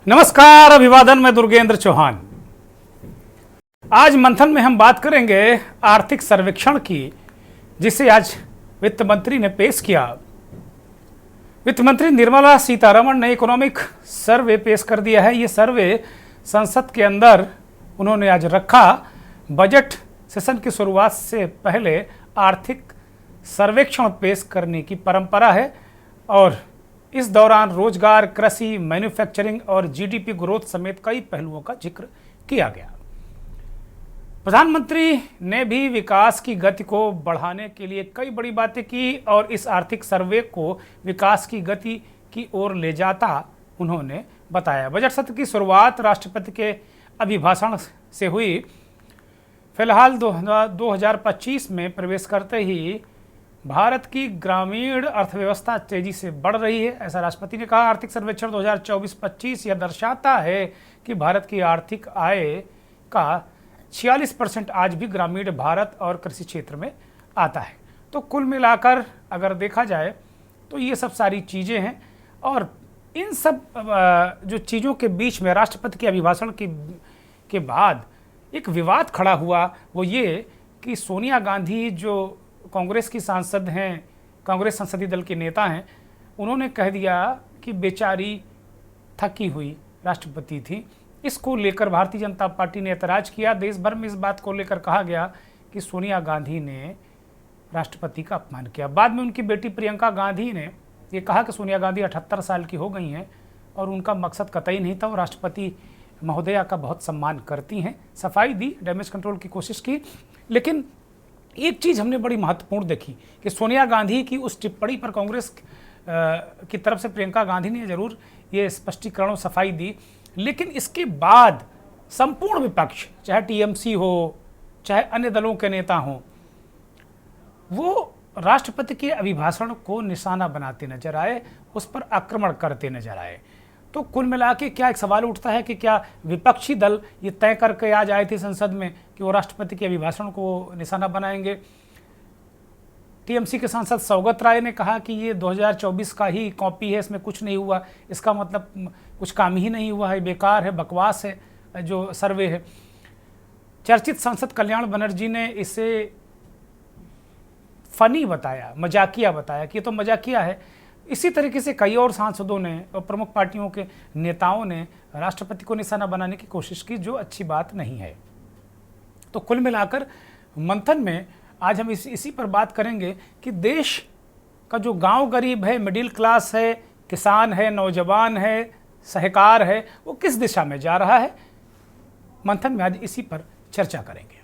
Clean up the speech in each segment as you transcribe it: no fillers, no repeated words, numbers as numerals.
नमस्कार, अभिवादन। मैं दुर्गेंद्र चौहान। आज मंथन में हम बात करेंगे आर्थिक सर्वेक्षण की, जिसे आज वित्त मंत्री ने पेश किया। वित्त मंत्री निर्मला सीतारमण ने इकोनॉमिक सर्वे पेश कर दिया है। ये सर्वे संसद के अंदर उन्होंने आज रखा। बजट सेशन की शुरुआत से पहले आर्थिक सर्वेक्षण पेश करने की परंपरा है और इस दौरान रोजगार, कृषि, मैन्युफैक्चरिंग और जीडीपी ग्रोथ समेत कई पहलुओं का जिक्र किया गया। प्रधानमंत्री ने भी विकास की गति को बढ़ाने के लिए कई बड़ी बातें की और इस आर्थिक सर्वे को विकास की गति की ओर ले जाता उन्होंने बताया। बजट सत्र की शुरुआत राष्ट्रपति के अभिभाषण से हुई। फिलहाल 2025 में प्रवेश करते ही भारत की ग्रामीण अर्थव्यवस्था तेजी से बढ़ रही है, ऐसा राष्ट्रपति ने कहा। आर्थिक सर्वेक्षण 2024-25 यह दर्शाता है कि भारत की आर्थिक आय का 46% आज भी ग्रामीण भारत और कृषि क्षेत्र में आता है। तो कुल मिलाकर अगर देखा जाए तो ये सब सारी चीज़ें हैं और इन सब जो चीज़ों के बीच में राष्ट्रपति के अभिभाषण के बाद एक विवाद खड़ा हुआ, वो ये कि सोनिया गांधी जो कांग्रेस की सांसद हैं, कांग्रेस संसदीय दल के नेता हैं, उन्होंने कह दिया कि बेचारी थकी हुई राष्ट्रपति थी। इसको लेकर भारतीय जनता पार्टी ने ऐतराज़ किया। देश भर में इस बात को लेकर कहा गया कि सोनिया गांधी ने राष्ट्रपति का अपमान किया। बाद में उनकी बेटी प्रियंका गांधी ने ये कहा कि सोनिया गांधी 78 साल की हो गई हैं और उनका मकसद कतई नहीं था, वो राष्ट्रपति महोदया का बहुत सम्मान करती हैं। सफाई दी, डैमेज कंट्रोल की कोशिश की। लेकिन एक चीज़ हमने बड़ी महत्वपूर्ण देखी कि सोनिया गांधी की उस टिप्पणी पर कांग्रेस की तरफ से प्रियंका गांधी ने जरूर ये स्पष्टीकरण और सफाई दी, लेकिन इसके बाद संपूर्ण विपक्ष, चाहे टीएमसी हो, चाहे अन्य दलों के नेता हों, वो राष्ट्रपति के अभिभाषण को निशाना बनाते नजर आए, उस पर आक्रमण करते नजर आए। तो कुल मिला के क्या एक सवाल उठता है कि क्या विपक्षी दल ये तय करके आज आए थे संसद में कि वो राष्ट्रपति के अभिभाषण को निशाना बनाएंगे। टीएमसी के सांसद सौगत राय ने कहा कि ये 2024 का ही कॉपी है, इसमें कुछ नहीं हुआ, इसका मतलब कुछ काम ही नहीं हुआ है, बेकार है, बकवास है जो सर्वे है। चर्चित सांसद कल्याण बनर्जी ने इसे फनी बताया, मजाकिया बताया कि ये तो मजाकिया है। इसी तरीके से कई और सांसदों ने और प्रमुख पार्टियों के नेताओं ने राष्ट्रपति को निशाना बनाने की कोशिश की, जो अच्छी बात नहीं है। तो कुल मिलाकर मंथन में आज हम इसी पर बात करेंगे कि देश का जो गांव गरीब है, मिडिल क्लास है, किसान है, नौजवान है, सहकार है, वो किस दिशा में जा रहा है। मंथन में आज इसी पर चर्चा करेंगे।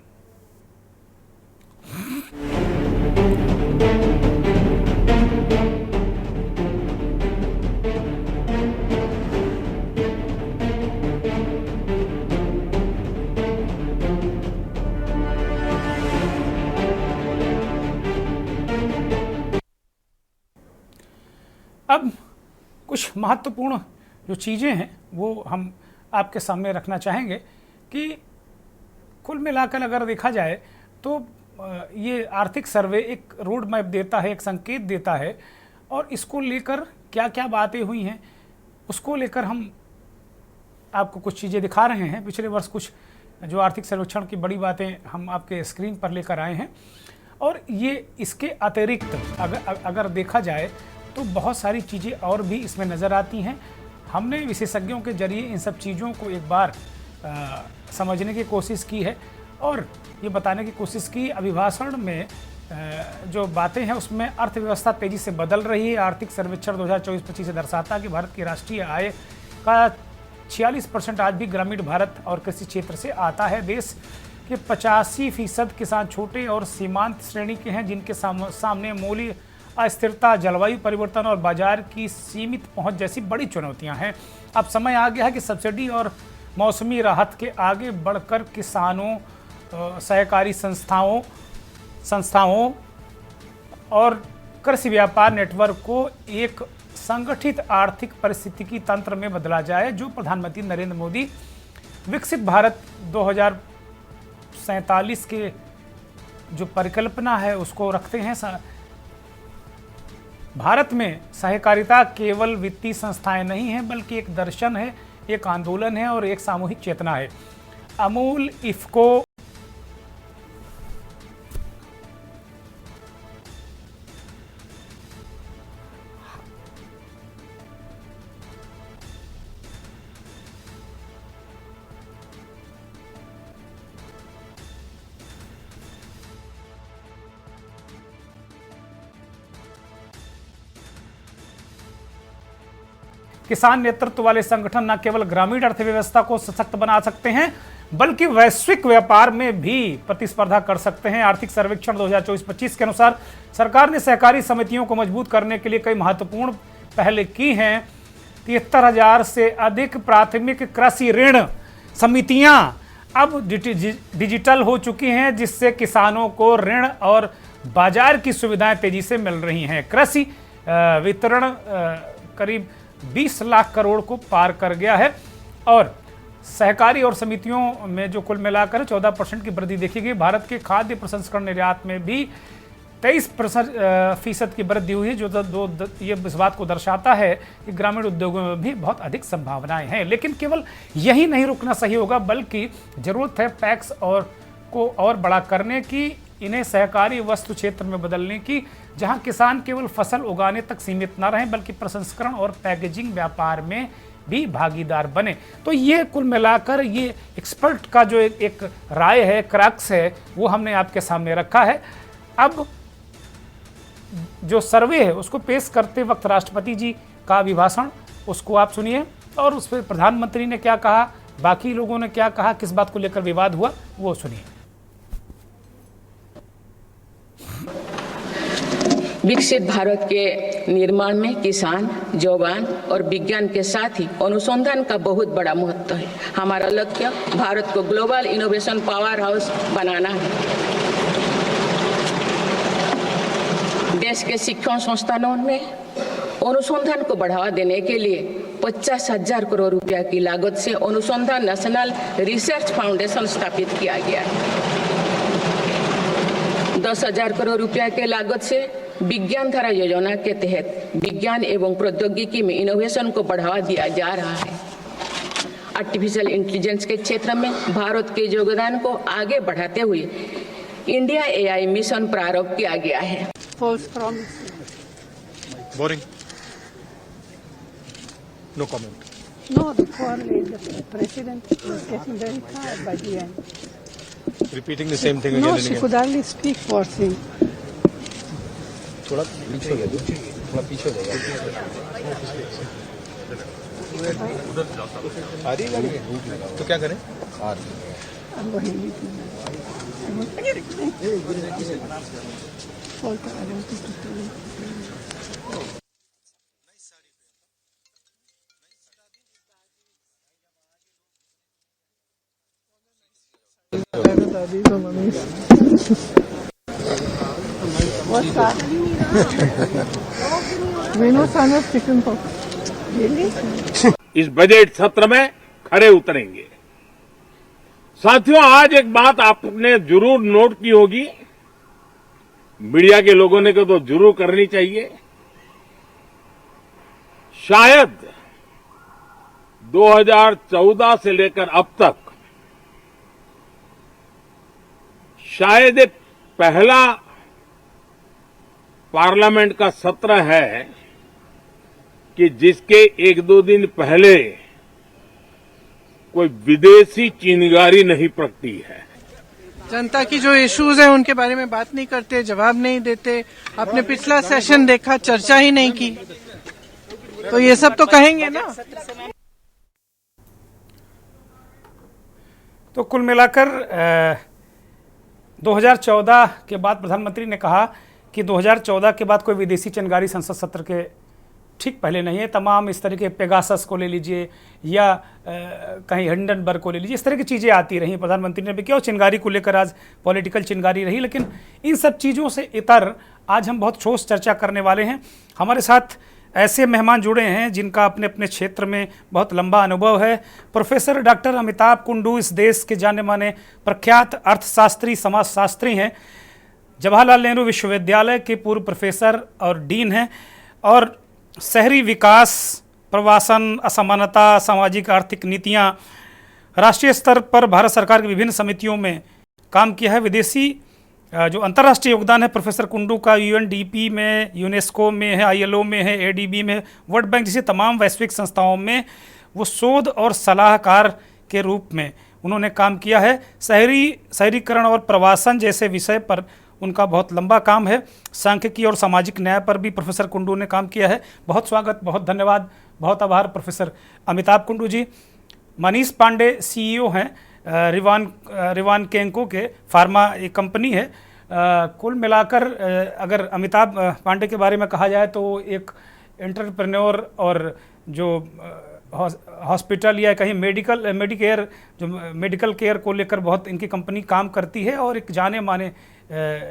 अब कुछ महत्वपूर्ण जो चीज़ें हैं वो हम आपके सामने रखना चाहेंगे कि कुल मिलाकर अगर देखा जाए तो ये आर्थिक सर्वे एक रोड मैप देता है, एक संकेत देता है और इसको लेकर क्या क्या बातें हुई हैं उसको लेकर हम आपको कुछ चीज़ें दिखा रहे हैं। पिछले वर्ष कुछ जो आर्थिक सर्वेक्षण की बड़ी बातें हम आपके स्क्रीन पर लेकर आए हैं और ये इसके अतिरिक्त अगर देखा जाए तो बहुत सारी चीज़ें और भी इसमें नज़र आती हैं। हमने विशेषज्ञों के जरिए इन सब चीज़ों को एक बार समझने की कोशिश की है और ये बताने की कोशिश की अभिभाषण में जो बातें हैं उसमें अर्थव्यवस्था तेज़ी से बदल रही है। आर्थिक सर्वेक्षण 2024-25 से दर्शाता है कि भारत की राष्ट्रीय आय का 46% आज भी ग्रामीण भारत और कृषि क्षेत्र से आता है। देश के 85% किसान छोटे और सीमांत श्रेणी के हैं, जिनके सामने मूल्य अस्थिरता, जलवायु परिवर्तन और बाजार की सीमित पहुंच जैसी बड़ी चुनौतियां हैं। अब समय आ गया है कि सब्सिडी और मौसमी राहत के आगे बढ़कर किसानों, सहकारी संस्थाओं और कृषि व्यापार नेटवर्क को एक संगठित आर्थिक पारिस्थितिकी तंत्र में बदला जाए, जो प्रधानमंत्री नरेंद्र मोदी विकसित भारत 2047 के जो परिकल्पना है उसको रखते हैं। भारत में सहकारिता केवल वित्तीय संस्थाएं नहीं है, बल्कि एक दर्शन है, एक आंदोलन है और एक सामूहिक चेतना है। अमूल इफ्को किसान नेतृत्व वाले संगठन न केवल ग्रामीण अर्थव्यवस्था को सशक्त बना सकते हैं बल्कि वैश्विक व्यापार में भी प्रतिस्पर्धा कर सकते हैं। आर्थिक सर्वेक्षण 2024-25 के अनुसार सरकार ने सहकारी समितियों को मजबूत करने के लिए कई महत्वपूर्ण पहल की हैं। 73,000 से अधिक प्राथमिक कृषि ऋण समितियां अब डिजिटल हो चुकी हैं, जिससे किसानों को ऋण और बाजार की सुविधाएं तेजी से मिल रही हैं। कृषि वितरण करीब 20 लाख करोड़ को पार कर गया है और सहकारी और समितियों में जो कुल मिलाकर 14% की वृद्धि देखी गई। भारत के खाद्य प्रसंस्करण निर्यात में भी 23% की वृद्धि हुई है, जो ये इस बात को दर्शाता है कि ग्रामीण उद्योगों में भी बहुत अधिक संभावनाएं हैं। लेकिन केवल यही नहीं रुकना सही होगा, बल्कि जरूरत है पैक्स को और बड़ा करने की, इन्हें सहकारी वस्तु क्षेत्र में बदलने की, जहां किसान केवल फसल उगाने तक सीमित न रहें बल्कि प्रसंस्करण और पैकेजिंग व्यापार में भी भागीदार बने। तो ये कुल मिलाकर ये एक्सपर्ट का जो एक राय है, क्रक्स है, वो हमने आपके सामने रखा है। अब जो सर्वे है उसको पेश करते वक्त राष्ट्रपति जी का अभिभाषण, उसको आप सुनिए और उस पर प्रधानमंत्री ने क्या कहा, बाकी लोगों ने क्या कहा, किस बात को लेकर विवाद हुआ, वो सुनिए। विकसित भारत के निर्माण में किसान, जवान और विज्ञान के साथ ही अनुसंधान का बहुत बड़ा महत्व है। हमारा लक्ष्य भारत को ग्लोबल इनोवेशन पावर हाउस बनाना है। देश के शिक्षण संस्थानों में अनुसंधान को बढ़ावा देने के लिए 50,000 करोड़ रुपया की लागत से अनुसंधान नेशनल रिसर्च फाउंडेशन स्थापित किया गया है। 10,000 करोड़ रुपया के लागत से विज्ञान धारा योजना के तहत विज्ञान एवं प्रौद्योगिकी में इनोवेशन को बढ़ावा दिया जा रहा है। आर्टिफिशियल इंटेलिजेंस के क्षेत्र में भारत के योगदान को आगे बढ़ाते हुए इंडिया एआई मिशन प्रारंभ किया गया है। Boring. No comment. No, the poor lady, the president was getting very tired by the end. Repeating the same thing again No, and she again. could hardly speak, poor thing. थोड़ा पीछे हो जाएगा, थोड़ा पीछे हो जाएगा। आ रही है तो क्या करें? आ रही है। I'm going to meet him. Walter, I don't think to tell him. What's that? We know son of chicken pox. Really? इस बजट सत्र में खड़े उतरेंगे। साथियों, आज एक बात आपने जरूर नोट की होगी, मीडिया के लोगों ने तो जरूर करनी चाहिए। शायद 2014 से लेकर अब तक शायद एक पहला पार्लियामेंट का सत्र है कि जिसके एक दो दिन पहले कोई विदेशी चिंगारी नहीं प्रगटी है। जनता की जो इश्यूज है उनके बारे में बात नहीं करते, जवाब नहीं देते। आपने पिछला सेशन देखा, चर्चा ही नहीं की, तो ये सब तो कहेंगे ना। तो कुल मिलाकर 2014 के बाद प्रधानमंत्री ने कहा कि 2014 के बाद कोई विदेशी चिंगारी संसद सत्र के ठीक पहले नहीं है। तमाम इस तरह के पेगासस को ले लीजिए या कहीं हिंडनबर्ग को ले लीजिए, इस तरह की चीज़ें आती रही। प्रधानमंत्री ने भी किया और चिंगारी को लेकर आज पॉलिटिकल चिंगारी रही। लेकिन इन सब चीज़ों से इतर आज हम बहुत ठोस चर्चा करने वाले हैं। हमारे साथ ऐसे मेहमान जुड़े हैं जिनका अपने अपने क्षेत्र में बहुत लंबा अनुभव है। प्रोफेसर डॉक्टर अमिताभ कुंडू इस देश के जाने माने प्रख्यात अर्थशास्त्री, समाजशास्त्री हैं। जवाहरलाल नेहरू विश्वविद्यालय के पूर्व प्रोफेसर और डीन हैं और शहरी विकास प्रवासन, असमानता, सामाजिक आर्थिक नीतियाँ, राष्ट्रीय स्तर पर भारत सरकार की विभिन्न समितियों में काम किया है। विदेशी जो अंतर्राष्ट्रीय योगदान है प्रोफेसर कुंडू का यूएनडीपी में, यूनेस्को में है, आईएलओ में है, एडीबी में, वर्ल्ड बैंक जैसी तमाम वैश्विक संस्थाओं में वो शोध और सलाहकार के रूप में उन्होंने काम किया है। शहरीकरण और प्रवासन जैसे विषय पर उनका बहुत लंबा काम है। सांख्यिकी और सामाजिक न्याय पर भी प्रोफेसर कुंडू ने काम किया है। बहुत स्वागत, बहुत धन्यवाद, बहुत आभार प्रोफेसर अमिताभ कुंडू जी। मनीष पांडे सीईओ हैं रिवान केंको के, फार्मा एक कंपनी है। कुल मिलाकर अगर अमिताभ पांडे के बारे में कहा जाए तो एक एंटरप्रेन्योर और जो हॉस्पिटल या कहीं मेडिकल केयर को लेकर बहुत इनकी कंपनी काम करती है और एक जाने माने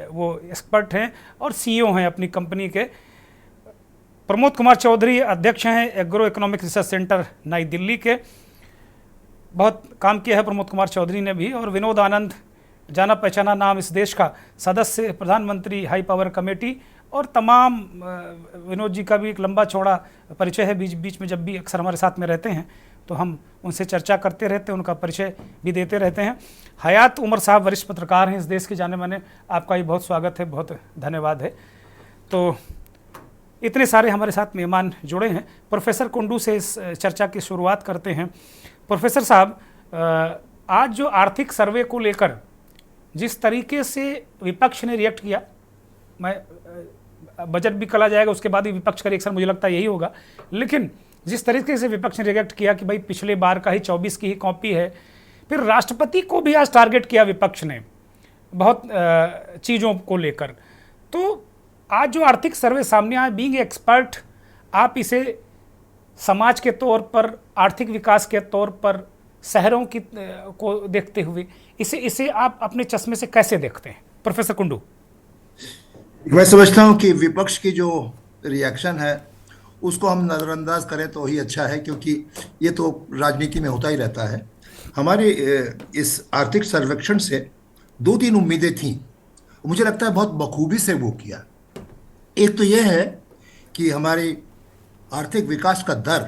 वो एक्सपर्ट हैं और सीईओ हैं अपनी कंपनी के। प्रमोद कुमार चौधरी अध्यक्ष हैं एग्रो इकोनॉमिक रिसर्च सेंटर नई दिल्ली के। बहुत काम किया है प्रमोद कुमार चौधरी ने भी। और विनोद आनंद, जाना पहचाना नाम इस देश का, सदस्य प्रधानमंत्री हाई पावर कमेटी। और तमाम विनोद जी का भी एक लंबा चौड़ा परिचय है, बीच बीच में जब भी अक्सर हमारे साथ में रहते हैं तो हम उनसे चर्चा करते रहते हैं, उनका परिचय भी देते रहते हैं। हयात उमर साहब वरिष्ठ पत्रकार हैं इस देश के जाने माने, आपका भी बहुत स्वागत है, बहुत धन्यवाद है। तो इतने सारे हमारे साथ मेहमान जुड़े हैं। प्रोफेसर कुंडू से इस चर्चा की शुरुआत करते हैं। प्रोफेसर साहब, आज जो आर्थिक सर्वे को लेकर जिस तरीके से विपक्ष ने रिएक्ट किया, मैं बजट भी कल आ जाएगा उसके बाद ही विपक्ष का रिएक्शन मुझे लगता है यही होगा, लेकिन जिस तरीके से विपक्ष ने रिएक्ट किया कि भाई पिछले बार का ही 24 की ही कॉपी है, फिर राष्ट्रपति को भी आज टारगेट किया विपक्ष ने बहुत चीज़ों को लेकर। तो आज जो आर्थिक सर्वे सामने आया, बीइंग एक्सपर्ट, आप इसे समाज के तौर पर, आर्थिक विकास के तौर पर, शहरों की को देखते हुए इसे आप अपने चश्मे से कैसे देखते हैं प्रोफेसर कुंडू? मैं समझता हूं कि विपक्ष की जो रिएक्शन है उसको हम नज़रअंदाज करें तो ही अच्छा है, क्योंकि ये तो राजनीति में होता ही रहता है। हमारे इस आर्थिक सर्वेक्षण से 2-3 उम्मीदें थीं, मुझे लगता है बहुत बखूबी से वो किया। एक तो ये है कि हमारी आर्थिक विकास का दर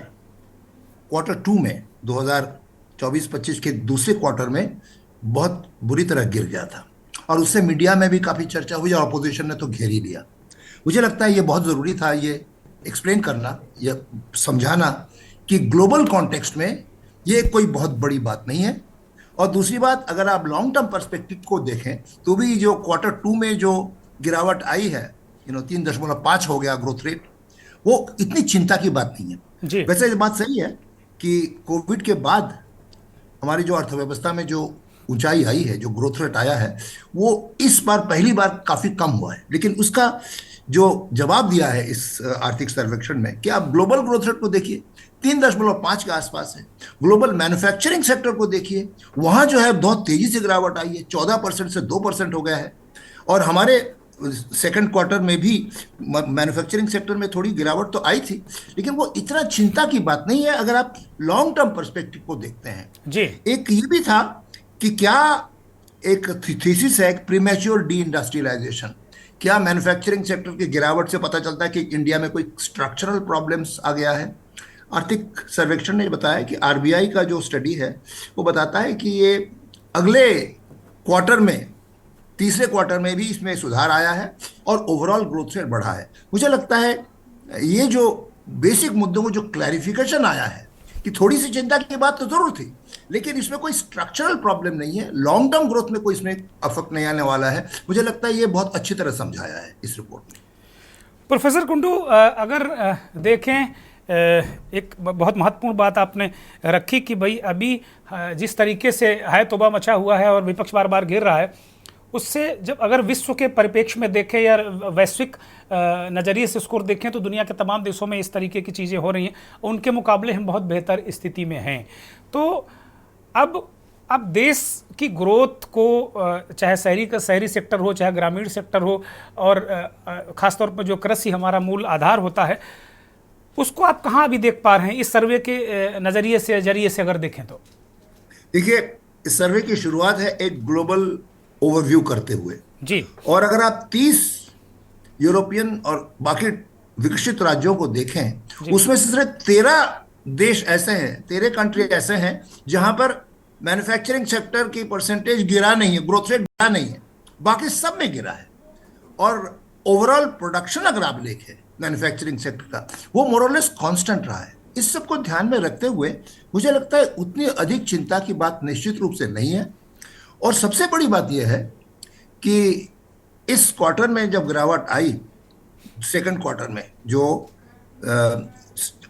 क्वार्टर 2 में 2024-25 के दूसरे क्वार्टर में बहुत बुरी तरह गिर गया था और उससे मीडिया में भी काफ़ी चर्चा हुई और अपोजिशन ने तो घेर ही लिया। मुझे लगता है ये बहुत ज़रूरी था ये एक्सप्लेन करना, ये समझाना कि ग्लोबल कॉन्टेक्स्ट में ये कोई बहुत बड़ी बात नहीं है। और दूसरी बात, अगर आप लॉन्ग टर्म पर्सपेक्टिव को देखें तो भी जो क्वार्टर 2 में जो गिरावट आई है, 3.5 हो गया ग्रोथ रेट, वो इतनी चिंता की बात नहीं है। वैसे ये बात सही है कि कोविड के बाद हमारी जो अर्थव्यवस्था में जो ऊंचाई आई है, जो ग्रोथ रेट आया है, वो इस बार पहली बार काफ़ी कम हुआ है। लेकिन उसका जो जवाब दिया है इस आर्थिक सर्वेक्षण में कि आप ग्लोबल ग्रोथ रेट को देखिए 3.5 के आसपास है। ग्लोबल मैन्युफैक्चरिंग सेक्टर को देखिए, वहाँ जो है बहुत तेज़ी से गिरावट आई है, 14% से 2% हो गया है। और हमारे सेकंड क्वार्टर में भी मैन्युफैक्चरिंग सेक्टर में थोड़ी गिरावट तो आई थी, लेकिन वो इतना चिंता की बात नहीं है अगर आप लॉन्ग टर्म पर्सपेक्टिव को देखते हैं जी। एक ये भी था कि क्या एक थीसिस है, प्रीमैच्योर डी इंडस्ट्रियलाइजेशन, क्या मैन्युफैक्चरिंग सेक्टर की गिरावट से पता चलता है कि इंडिया में कोई स्ट्रक्चरल प्रॉब्लम्स आ गया है? आर्थिक सर्वेक्षण ने बताया कि आरबीआई का जो स्टडी है वो बताता है कि ये अगले क्वार्टर में, तीसरे क्वार्टर में भी इसमें सुधार आया है और ओवरऑल ग्रोथ रेट बढ़ा है। मुझे लगता है ये जो बेसिक मुद्दों को जो क्लैरिफिकेशन आया है कि थोड़ी सी चिंता की बात तो जरूर थी, लेकिन इसमें कोई स्ट्रक्चरल प्रॉब्लम नहीं है, लॉन्ग टर्म ग्रोथ में कोई इसमें अफेक्ट नहीं आने वाला है। मुझे लगता है ये बहुत अच्छी तरह समझाया है इस रिपोर्ट में। प्रोफेसर कुंडू, अगर देखें, एक बहुत महत्वपूर्ण बात आपने रखी कि भाई अभी जिस तरीके से है तौबा मचा हुआ है और विपक्ष बार बार गिर रहा है, उससे जब अगर विश्व के परिप्रेक्ष्य में देखें या वैश्विक नज़रिए से उसको देखें तो दुनिया के तमाम देशों में इस तरीके की चीज़ें हो रही हैं, उनके मुकाबले हम बहुत बेहतर स्थिति में हैं। तो अब देश की ग्रोथ को, चाहे शहरी सेक्टर हो, चाहे ग्रामीण सेक्टर हो, और ख़ासतौर पर जो कृषि हमारा मूल आधार होता है, उसको आप कहाँ अभी देख पा रहे हैं इस सर्वे के नज़रिए से, जरिए से अगर देखें तो? देखिए, इस सर्वे की शुरुआत है एक ग्लोबल ओवरव्यू करते हुए जी, और अगर आप 30 यूरोपियन और बाकी विकसित राज्यों को देखें, उसमें से सिर्फ 13 देश ऐसे हैं, 13 कंट्री ऐसे हैं जहां पर मैन्युफैक्चरिंग सेक्टर की परसेंटेज गिरा नहीं है, ग्रोथ रेट गिरा नहीं है, बाकी सब में गिरा है। और ओवरऑल प्रोडक्शन अगर आप देखें मैन्युफैक्चरिंग सेक्टर का, वो मोरलेस कांस्टेंट रहा है। इस सब को ध्यान में रखते हुए मुझे लगता है उतनी अधिक चिंता की बात निश्चित रूप से नहीं है। और सबसे बड़ी बात यह है कि इस क्वार्टर में जब गिरावट आई, सेकंड क्वार्टर में जो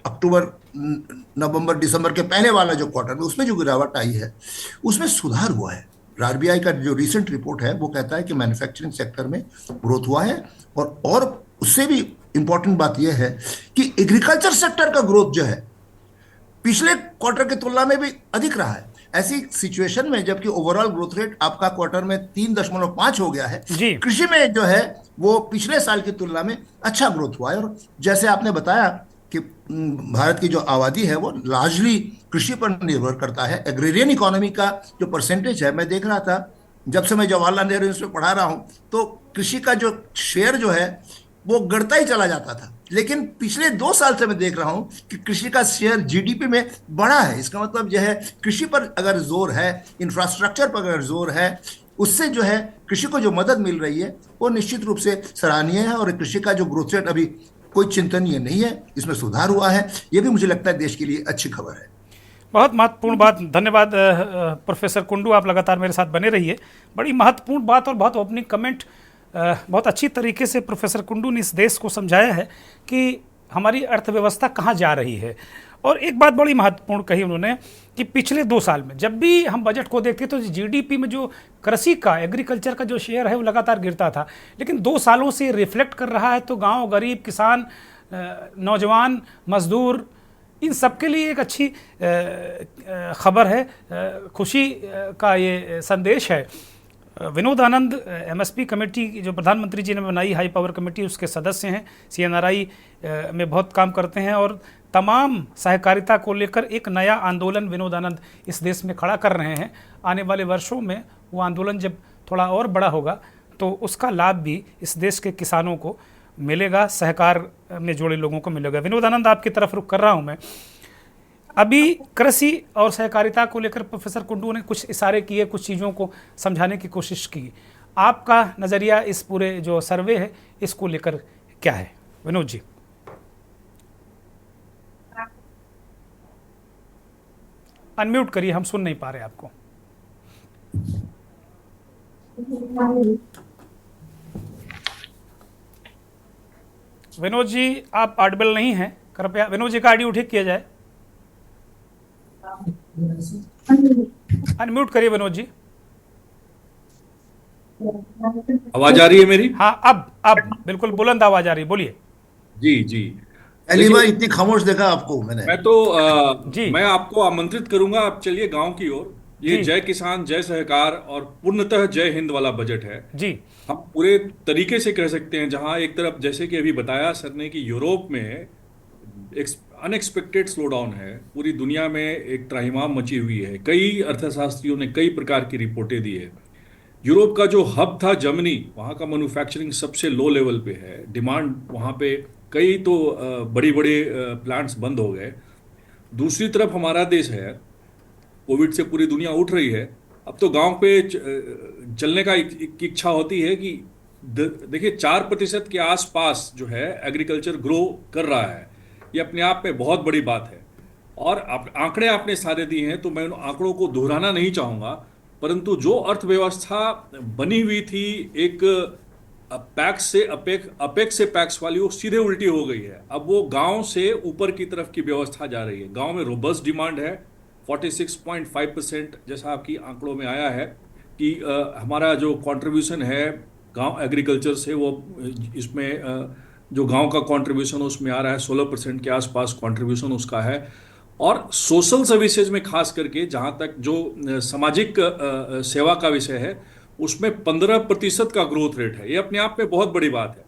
अक्टूबर नवंबर दिसंबर के पहले वाला जो क्वार्टर में, उसमें जो गिरावट आई है उसमें सुधार हुआ है। आरबीआई का जो रिसेंट रिपोर्ट है वो कहता है कि मैन्युफैक्चरिंग सेक्टर में ग्रोथ हुआ है। और उससे भी इंपॉर्टेंट बात यह है कि एग्रीकल्चर सेक्टर का ग्रोथ जो है पिछले क्वार्टर की तुलना में भी अधिक रहा है। ऐसी सिचुएशन में जबकि ओवरऑल ग्रोथ रेट आपका क्वार्टर में 3.5 हो गया है, जी। कृषि में जो है वो पिछले साल की तुलना में अच्छा ग्रोथ हुआ है। और जैसे आपने बताया कि भारत की जो आबादी है वो लार्जली कृषि पर निर्भर करता है। एग्रेरियन इकोनॉमी का जो परसेंटेज है, मैं देख रहा था जब से मैं जवाहरलाल नेहरू यूनिवर्सिटी में पढ़ा रहा हूँ, तो कृषि का जो शेयर जो है वो गिरता ही चला जाता था। लेकिन पिछले 2 साल से मैं देख रहा हूं कि कृषि का शेयर जीडीपी में बढ़ा है। इसका मतलब यह है कृषि पर अगर जोर है, इंफ्रास्ट्रक्चर पर अगर जोर है, उससे जो है कृषि को जो मदद मिल रही है वो निश्चित रूप से सराहनीय है। और कृषि का जो ग्रोथ रेट अभी कोई चिंतनीय नहीं है, इसमें सुधार हुआ है। ये भी मुझे लगता है देश के लिए अच्छी खबर है। बहुत महत्वपूर्ण बात, धन्यवाद प्रोफेसर कुंडू, आप लगातार मेरे साथ बने रहिए। बड़ी महत्वपूर्ण बात और बहुत ओपनिंग कमेंट, बहुत अच्छी तरीके से प्रोफेसर कुंडू ने इस देश को समझाया है कि हमारी अर्थव्यवस्था कहाँ जा रही है। और एक बात बड़ी महत्वपूर्ण कही उन्होंने कि पिछले 2 साल में जब भी हम बजट को देखते तो जीडीपी में जो कृषि का, एग्रीकल्चर का जो शेयर है वो लगातार गिरता था, लेकिन 2 सालों से रिफ्लेक्ट कर रहा है। तो गांव, गरीब, किसान, नौजवान, मजदूर, इन सब के लिए एक अच्छी खबर है, खुशी का ये संदेश है। विनोद आनंद एमएसपी कमेटी जो प्रधानमंत्री जी ने बनाई हाई पावर कमेटी, उसके सदस्य हैं, सीएनआरआई में बहुत काम करते हैं और तमाम सहकारिता को लेकर एक नया आंदोलन विनोद आनंद इस देश में खड़ा कर रहे हैं। आने वाले वर्षों में वो आंदोलन जब थोड़ा और बड़ा होगा तो उसका लाभ भी इस देश के किसानों को मिलेगा, सहकार में जुड़े लोगों को मिलेगा। विनोद आनंद, आपकी तरफ रुख कर रहा हूँ मैं। अभी कृषि और सहकारिता को लेकर प्रोफेसर कुंडू ने कुछ इशारे किए, कुछ चीज़ों को समझाने की कोशिश की। आपका नज़रिया इस पूरे जो सर्वे है इसको लेकर क्या है, विनोद जी? अनम्यूट करिए, हम सुन नहीं पा रहे आपको। विनोद जी, आप ऑडिबल नहीं हैं, कृपया विनोद जी का ऑडियो ठीक किया जाए। अनम्यूट करिए विनोद जी। आवाज आ रही है मेरी? हाँ, अब बिल्कुल बुलंद आवाज आ रही है, बोलिए। जी जी। पहली बार इतनी खामोश देखा आपको मैंने। मैं तो जी। मैं आपको आमंत्रित करूंगा, आप चलिए गांव की ओर। ये जी। जय किसान जय सहकार और पूर्णतः जय हिंद वाला बजट है। जी। हम पूरे तरीके से कह सकते हैं, जहां एक तरफ जैसे कि अभी बताया सर ने कि यूरोप में एक अनएक्सपेक्टेड स्लो डाउन है, पूरी दुनिया में एक त्राहिमाम मची हुई है। कई अर्थशास्त्रियों ने कई प्रकार की रिपोर्टें दी है। यूरोप का जो हब था जर्मनी, वहाँ का मैन्युफैक्चरिंग सबसे लो लेवल पे है। डिमांड वहाँ पे कई तो बड़ी बड़े प्लांट्स बंद हो गए। दूसरी तरफ हमारा देश है, कोविड से पूरी दुनिया उठ रही है। अब तो गांव पे चलने का एक इच्छा होती है कि देखिए 4% के आसपास जो है एग्रीकल्चर ग्रो कर रहा है। ये अपने आप में बहुत बड़ी बात है। और आंकड़े आपने सारे दिए हैं तो मैं उन आंकड़ों को दोहराना नहीं चाहूँगा, परंतु जो अर्थव्यवस्था बनी हुई थी एक पैक्स से अपेक्स से पैक्स वाली, वो सीधे उल्टी हो गई है। अब वो गांव से ऊपर की तरफ की व्यवस्था जा रही है। गांव में रोबस्ट डिमांड है, 46.5% जैसा आपकी आंकड़ों में आया है कि हमारा जो कंट्रीब्यूशन है गांव एग्रीकल्चर से, वो इसमें जो गांव का कंट्रीब्यूशन उसमें आ रहा है 16% के आसपास कंट्रीब्यूशन उसका है। और सोशल सर्विसेज में खास करके जहां तक जो सामाजिक सेवा का विषय है उसमें 15% का ग्रोथ रेट है। ये अपने आप में बहुत बड़ी बात है।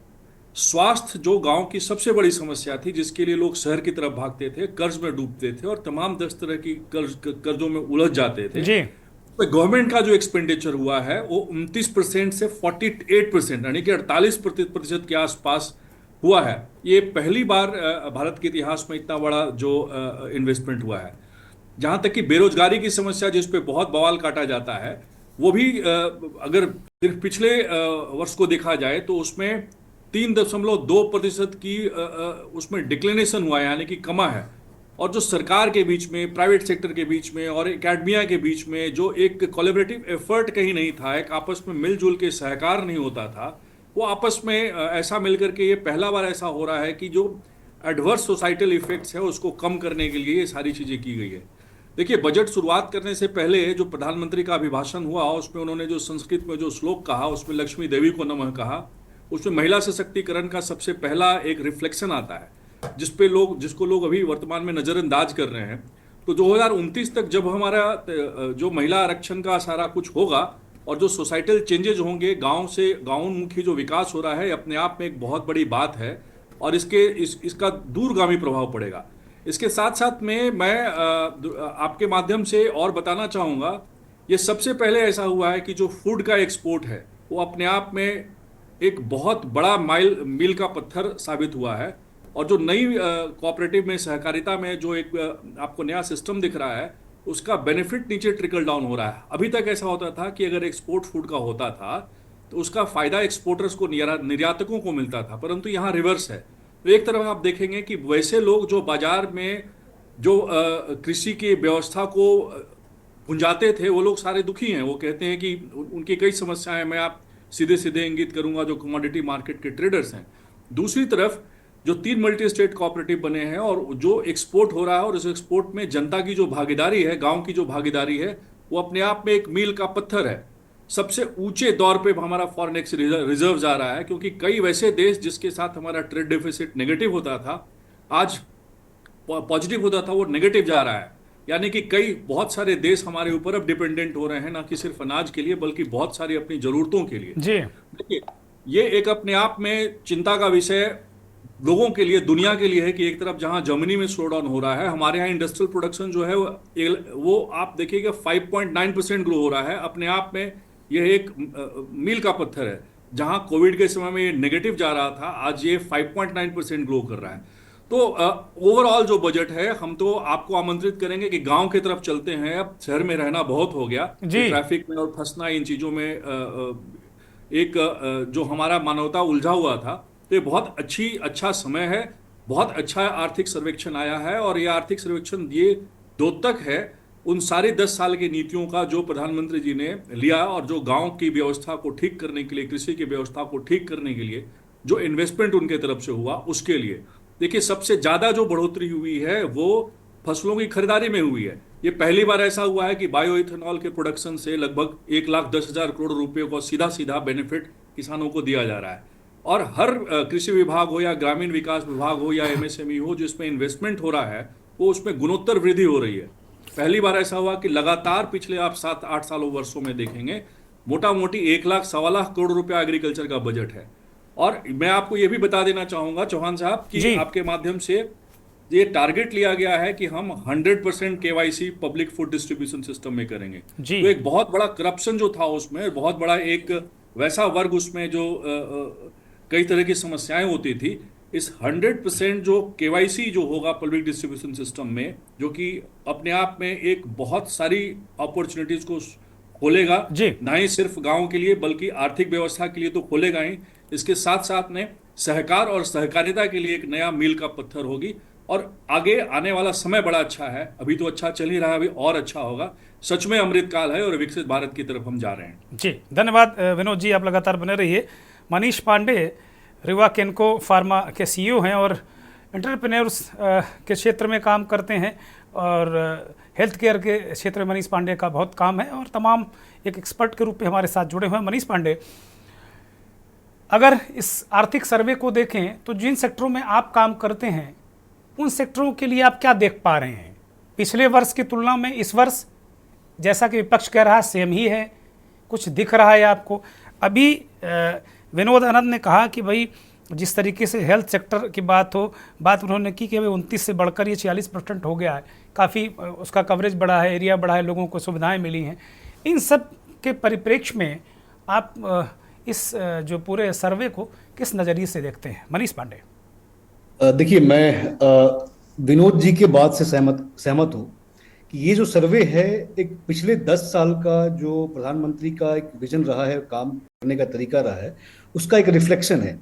स्वास्थ्य जो गांव की सबसे बड़ी समस्या थी, जिसके लिए लोग शहर की तरफ भागते थे, कर्ज में डूबते थे और तमाम 10 तरह की कर्जों में उलझ जाते थे जी। तो गवर्नमेंट का जो एक्सपेंडिचर हुआ है वो 29% से 48% यानी कि 48% के आसपास हुआ है, ये पहली बार भारत के इतिहास में इतना बड़ा जो इन्वेस्टमेंट हुआ है। जहां तक कि बेरोजगारी की समस्या जिस पे बहुत बवाल काटा जाता है, वो भी अगर सिर्फ पिछले वर्ष को देखा जाए तो उसमें 3.2% की उसमें डिक्लिनेशन हुआ है, यानी कि कमा है। और जो सरकार के बीच में, प्राइवेट सेक्टर के बीच में और एकेडमिया के बीच में जो एक कोलैबोरेटिव एफर्ट कहीं नहीं था, एक आपस में मिलजुल के सहकार नहीं होता था, वो आपस में ऐसा मिलकर के ये पहला बार ऐसा हो रहा है कि जो एडवर्स सोसाइटल इफेक्ट्स है उसको कम करने के लिए ये सारी चीज़ें की गई है। देखिए, बजट शुरुआत करने से पहले जो प्रधानमंत्री का अभिभाषण हुआ उसमें उन्होंने जो संस्कृत में जो श्लोक कहा, उसमें लक्ष्मी देवी को नमः कहा, उसमें महिला सशक्तिकरण का सबसे पहला एक रिफ्लेक्शन आता है जिसको लोग अभी वर्तमान में नज़रअंदाज कर रहे हैं। तो 2029 तक जब हमारा जो महिला आरक्षण का सारा कुछ होगा और जो सोसाइटल चेंजेज होंगे, गांव से गांवोंमुखी जो विकास हो रहा है, अपने आप में एक बहुत बड़ी बात है और इसका दूरगामी प्रभाव पड़ेगा। इसके साथ साथ में मैं आपके माध्यम से और बताना चाहूँगा, ये सबसे पहले ऐसा हुआ है कि जो फूड का एक्सपोर्ट है वो अपने आप में एक बहुत बड़ा मील का पत्थर साबित हुआ है। और जो नई कोऑपरेटिव में, सहकारिता में जो एक आपको नया सिस्टम दिख रहा है, उसका बेनिफिट नीचे ट्रिकल डाउन हो रहा है। अभी तक ऐसा होता था कि अगर एक्सपोर्ट फूड का होता था तो उसका फायदा एक्सपोर्टर्स को, निर्यातकों को मिलता था, परंतु यहाँ रिवर्स है। तो एक तरफ आप देखेंगे कि वैसे लोग जो बाजार में जो कृषि की व्यवस्था को गुंजाते थे, वो लोग सारे दुखी हैं। वो कहते हैं कि उनकी कई समस्याएं मैं आप सीधे सीधे इंगित करूंगा, जो कमोडिटी मार्केट के ट्रेडर्स हैं। दूसरी तरफ जो 3 मल्टी स्टेट कोऑपरेटिव बने हैं और जो एक्सपोर्ट हो रहा है, और उस एक्सपोर्ट में जनता की जो भागीदारी है, गांव की जो भागीदारी है, वो अपने आप में एक मील का पत्थर है। सबसे ऊंचे दौर पे हमारा फॉरेन एक्सचेंज रिजर्व जा रहा है, क्योंकि कई वैसे देश जिसके साथ हमारा ट्रेड डेफिसिट नेगेटिव होता था, आज पॉजिटिव होता था, वो नेगेटिव जा रहा है। यानी कि बहुत सारे देश हमारे ऊपर अब डिपेंडेंट हो रहे हैं, ना कि सिर्फ अनाज के लिए बल्कि बहुत सारी अपनी जरूरतों के लिए। जी देखिए, ये एक अपने आप में चिंता का विषय लोगों के लिए, दुनिया के लिए है कि एक तरफ जहां जर्मनी में स्लो डाउन हो रहा है, हमारे यहाँ इंडस्ट्रियल प्रोडक्शन जो है वो आप देखिएगा 5.9% ग्रो हो रहा है। अपने आप में यह एक मील का पत्थर है। जहां कोविड के समय में ये नेगेटिव जा रहा था, आज ये 5.9% ग्रो कर रहा है। तो ओवरऑल जो बजट है, हम तो आपको आमंत्रित करेंगे कि गांव की तरफ चलते हैं। अब शहर में रहना बहुत हो गया, ट्रैफिक में और फंसना, इन चीजों में एक जो हमारा मानवता उलझा हुआ था। तो ये बहुत अच्छा समय है, बहुत अच्छा आर्थिक सर्वेक्षण आया है। और ये आर्थिक सर्वेक्षण ये द्योतक है उन सारी 10 साल की नीतियों का जो प्रधानमंत्री जी ने लिया, और जो गांव की व्यवस्था को ठीक करने के लिए, कृषि की व्यवस्था को ठीक करने के लिए जो इन्वेस्टमेंट उनके तरफ से हुआ, उसके लिए। देखिए, सबसे ज्यादा जो बढ़ोतरी हुई है वो फसलों की खरीदारी में हुई है। ये पहली बार ऐसा हुआ है कि बायो इथेनॉल के प्रोडक्शन से लगभग 1,10,000 करोड़ रुपए को सीधा बेनिफिट किसानों को दिया जा रहा है। और हर कृषि विभाग हो या ग्रामीण विकास विभाग हो या MSME हो, जिसमें इन्वेस्टमेंट हो रहा है, वो उसमें गुणोत्तर वृद्धि हो रही है। पहली बार ऐसा हुआ कि लगातार पिछले आप 7-8 सालों वर्षों में देखेंगे, मोटा मोटी 1 लाख 1.25 लाख करोड़ रुपया एग्रीकल्चर का बजट है। और मैं आपको ये भी बता देना चाहूंगा चौहान साहब कि आपके माध्यम से ये टारगेट लिया गया है कि हम 100% KYC public food distribution system में करेंगे। तो एक बहुत बड़ा करप्शन जो था उसमें, बहुत बड़ा एक वैसा वर्ग उसमें जो कई तरह की समस्याएं होती थी, इस 100% जो KYC जो होगा पब्लिक डिस्ट्रीब्यूशन सिस्टम में, जो कि अपने आप में एक बहुत सारी अपॉर्चुनिटीज को खोलेगा, ना ही सिर्फ गांव के लिए बल्कि आर्थिक व्यवस्था के लिए तो खोलेगा ही, इसके साथ साथ में सहकार और सहकारिता के लिए एक नया मील का पत्थर होगी। और आगे आने वाला समय बड़ा अच्छा है, अभी तो अच्छा चल ही रहा है, अभी और अच्छा होगा। सच में अमृत काल है और विकसित भारत की तरफ हम जा रहे हैं। जी धन्यवाद विनोद जी, आप लगातार बने रहिए। मनीष पांडे रिवा केनको फार्मा के CEO हैं और एंटरप्रेन्योर्स के क्षेत्र में काम करते हैं, और हेल्थ केयर के क्षेत्र में मनीष पांडे का बहुत काम है और तमाम एक एक्सपर्ट के रूप में हमारे साथ जुड़े हुए हैं। मनीष पांडे, अगर इस आर्थिक सर्वे को देखें तो जिन सेक्टरों में आप काम करते हैं, उन सेक्टरों के लिए आप क्या देख पा रहे हैं? पिछले वर्ष की तुलना में इस वर्ष, जैसा कि विपक्ष कह रहा है, सेम ही है, कुछ दिख रहा है आपको? अभी विनोद आनंद ने कहा कि भाई जिस तरीके से हेल्थ सेक्टर की बात उन्होंने की कि भाई 29 से बढ़कर ये 46% हो गया है, काफ़ी उसका कवरेज बढ़ा है, एरिया बढ़ा है, लोगों को सुविधाएं मिली हैं। इन सब के परिप्रेक्ष्य में आप इस जो पूरे सर्वे को किस नज़रिए से देखते हैं? मनीष पांडे। देखिए, मैं विनोद जी के बात से सहमत हूँ कि ये जो सर्वे है एक पिछले 10 साल का जो प्रधानमंत्री का एक विजन रहा है, काम करने का तरीका रहा है, उसका एक रिफ्लेक्शन है।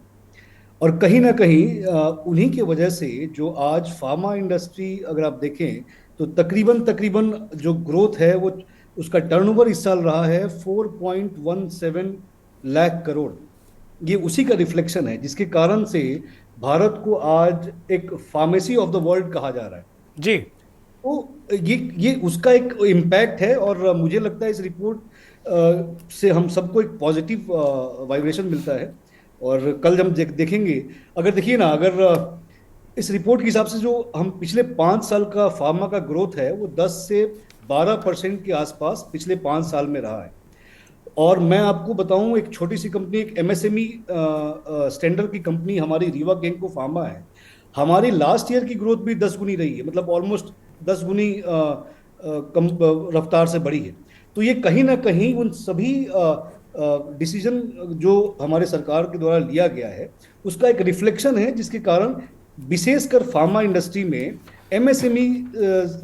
और कहीं ना कहीं उन्हीं की वजह से जो आज फार्मा इंडस्ट्री अगर आप देखें तो तकरीबन जो ग्रोथ है वो उसका टर्नओवर इस साल रहा है 4.17 लाख करोड़। ये उसी का रिफ्लेक्शन है जिसके कारण से भारत को आज एक फार्मेसी ऑफ द वर्ल्ड कहा जा रहा है जी। तो ये उसका एक इम्पैक्ट है और मुझे लगता है इस रिपोर्ट से हम सबको एक पॉजिटिव वाइब्रेशन मिलता है। और कल जब देखेंगे, अगर देखिए ना, अगर इस रिपोर्ट के हिसाब से जो हम पिछले 5 साल का फार्मा का ग्रोथ है वो 10 से 12% के आसपास पिछले 5 साल में रहा है। और मैं आपको बताऊं, एक छोटी सी कंपनी, एक MSME स्टैंडर्ड की कंपनी हमारी रीवा गेंको फार्मा है, हमारी लास्ट ईयर की ग्रोथ भी 10 गुनी रही है, मतलब ऑलमोस्ट 10 गुनी कम रफ्तार से बढ़ी है। तो ये कहीं ना कहीं उन सभी डिसीजन जो हमारे सरकार के द्वारा लिया गया है उसका एक रिफ्लेक्शन है, जिसके कारण विशेषकर फार्मा इंडस्ट्री में MSME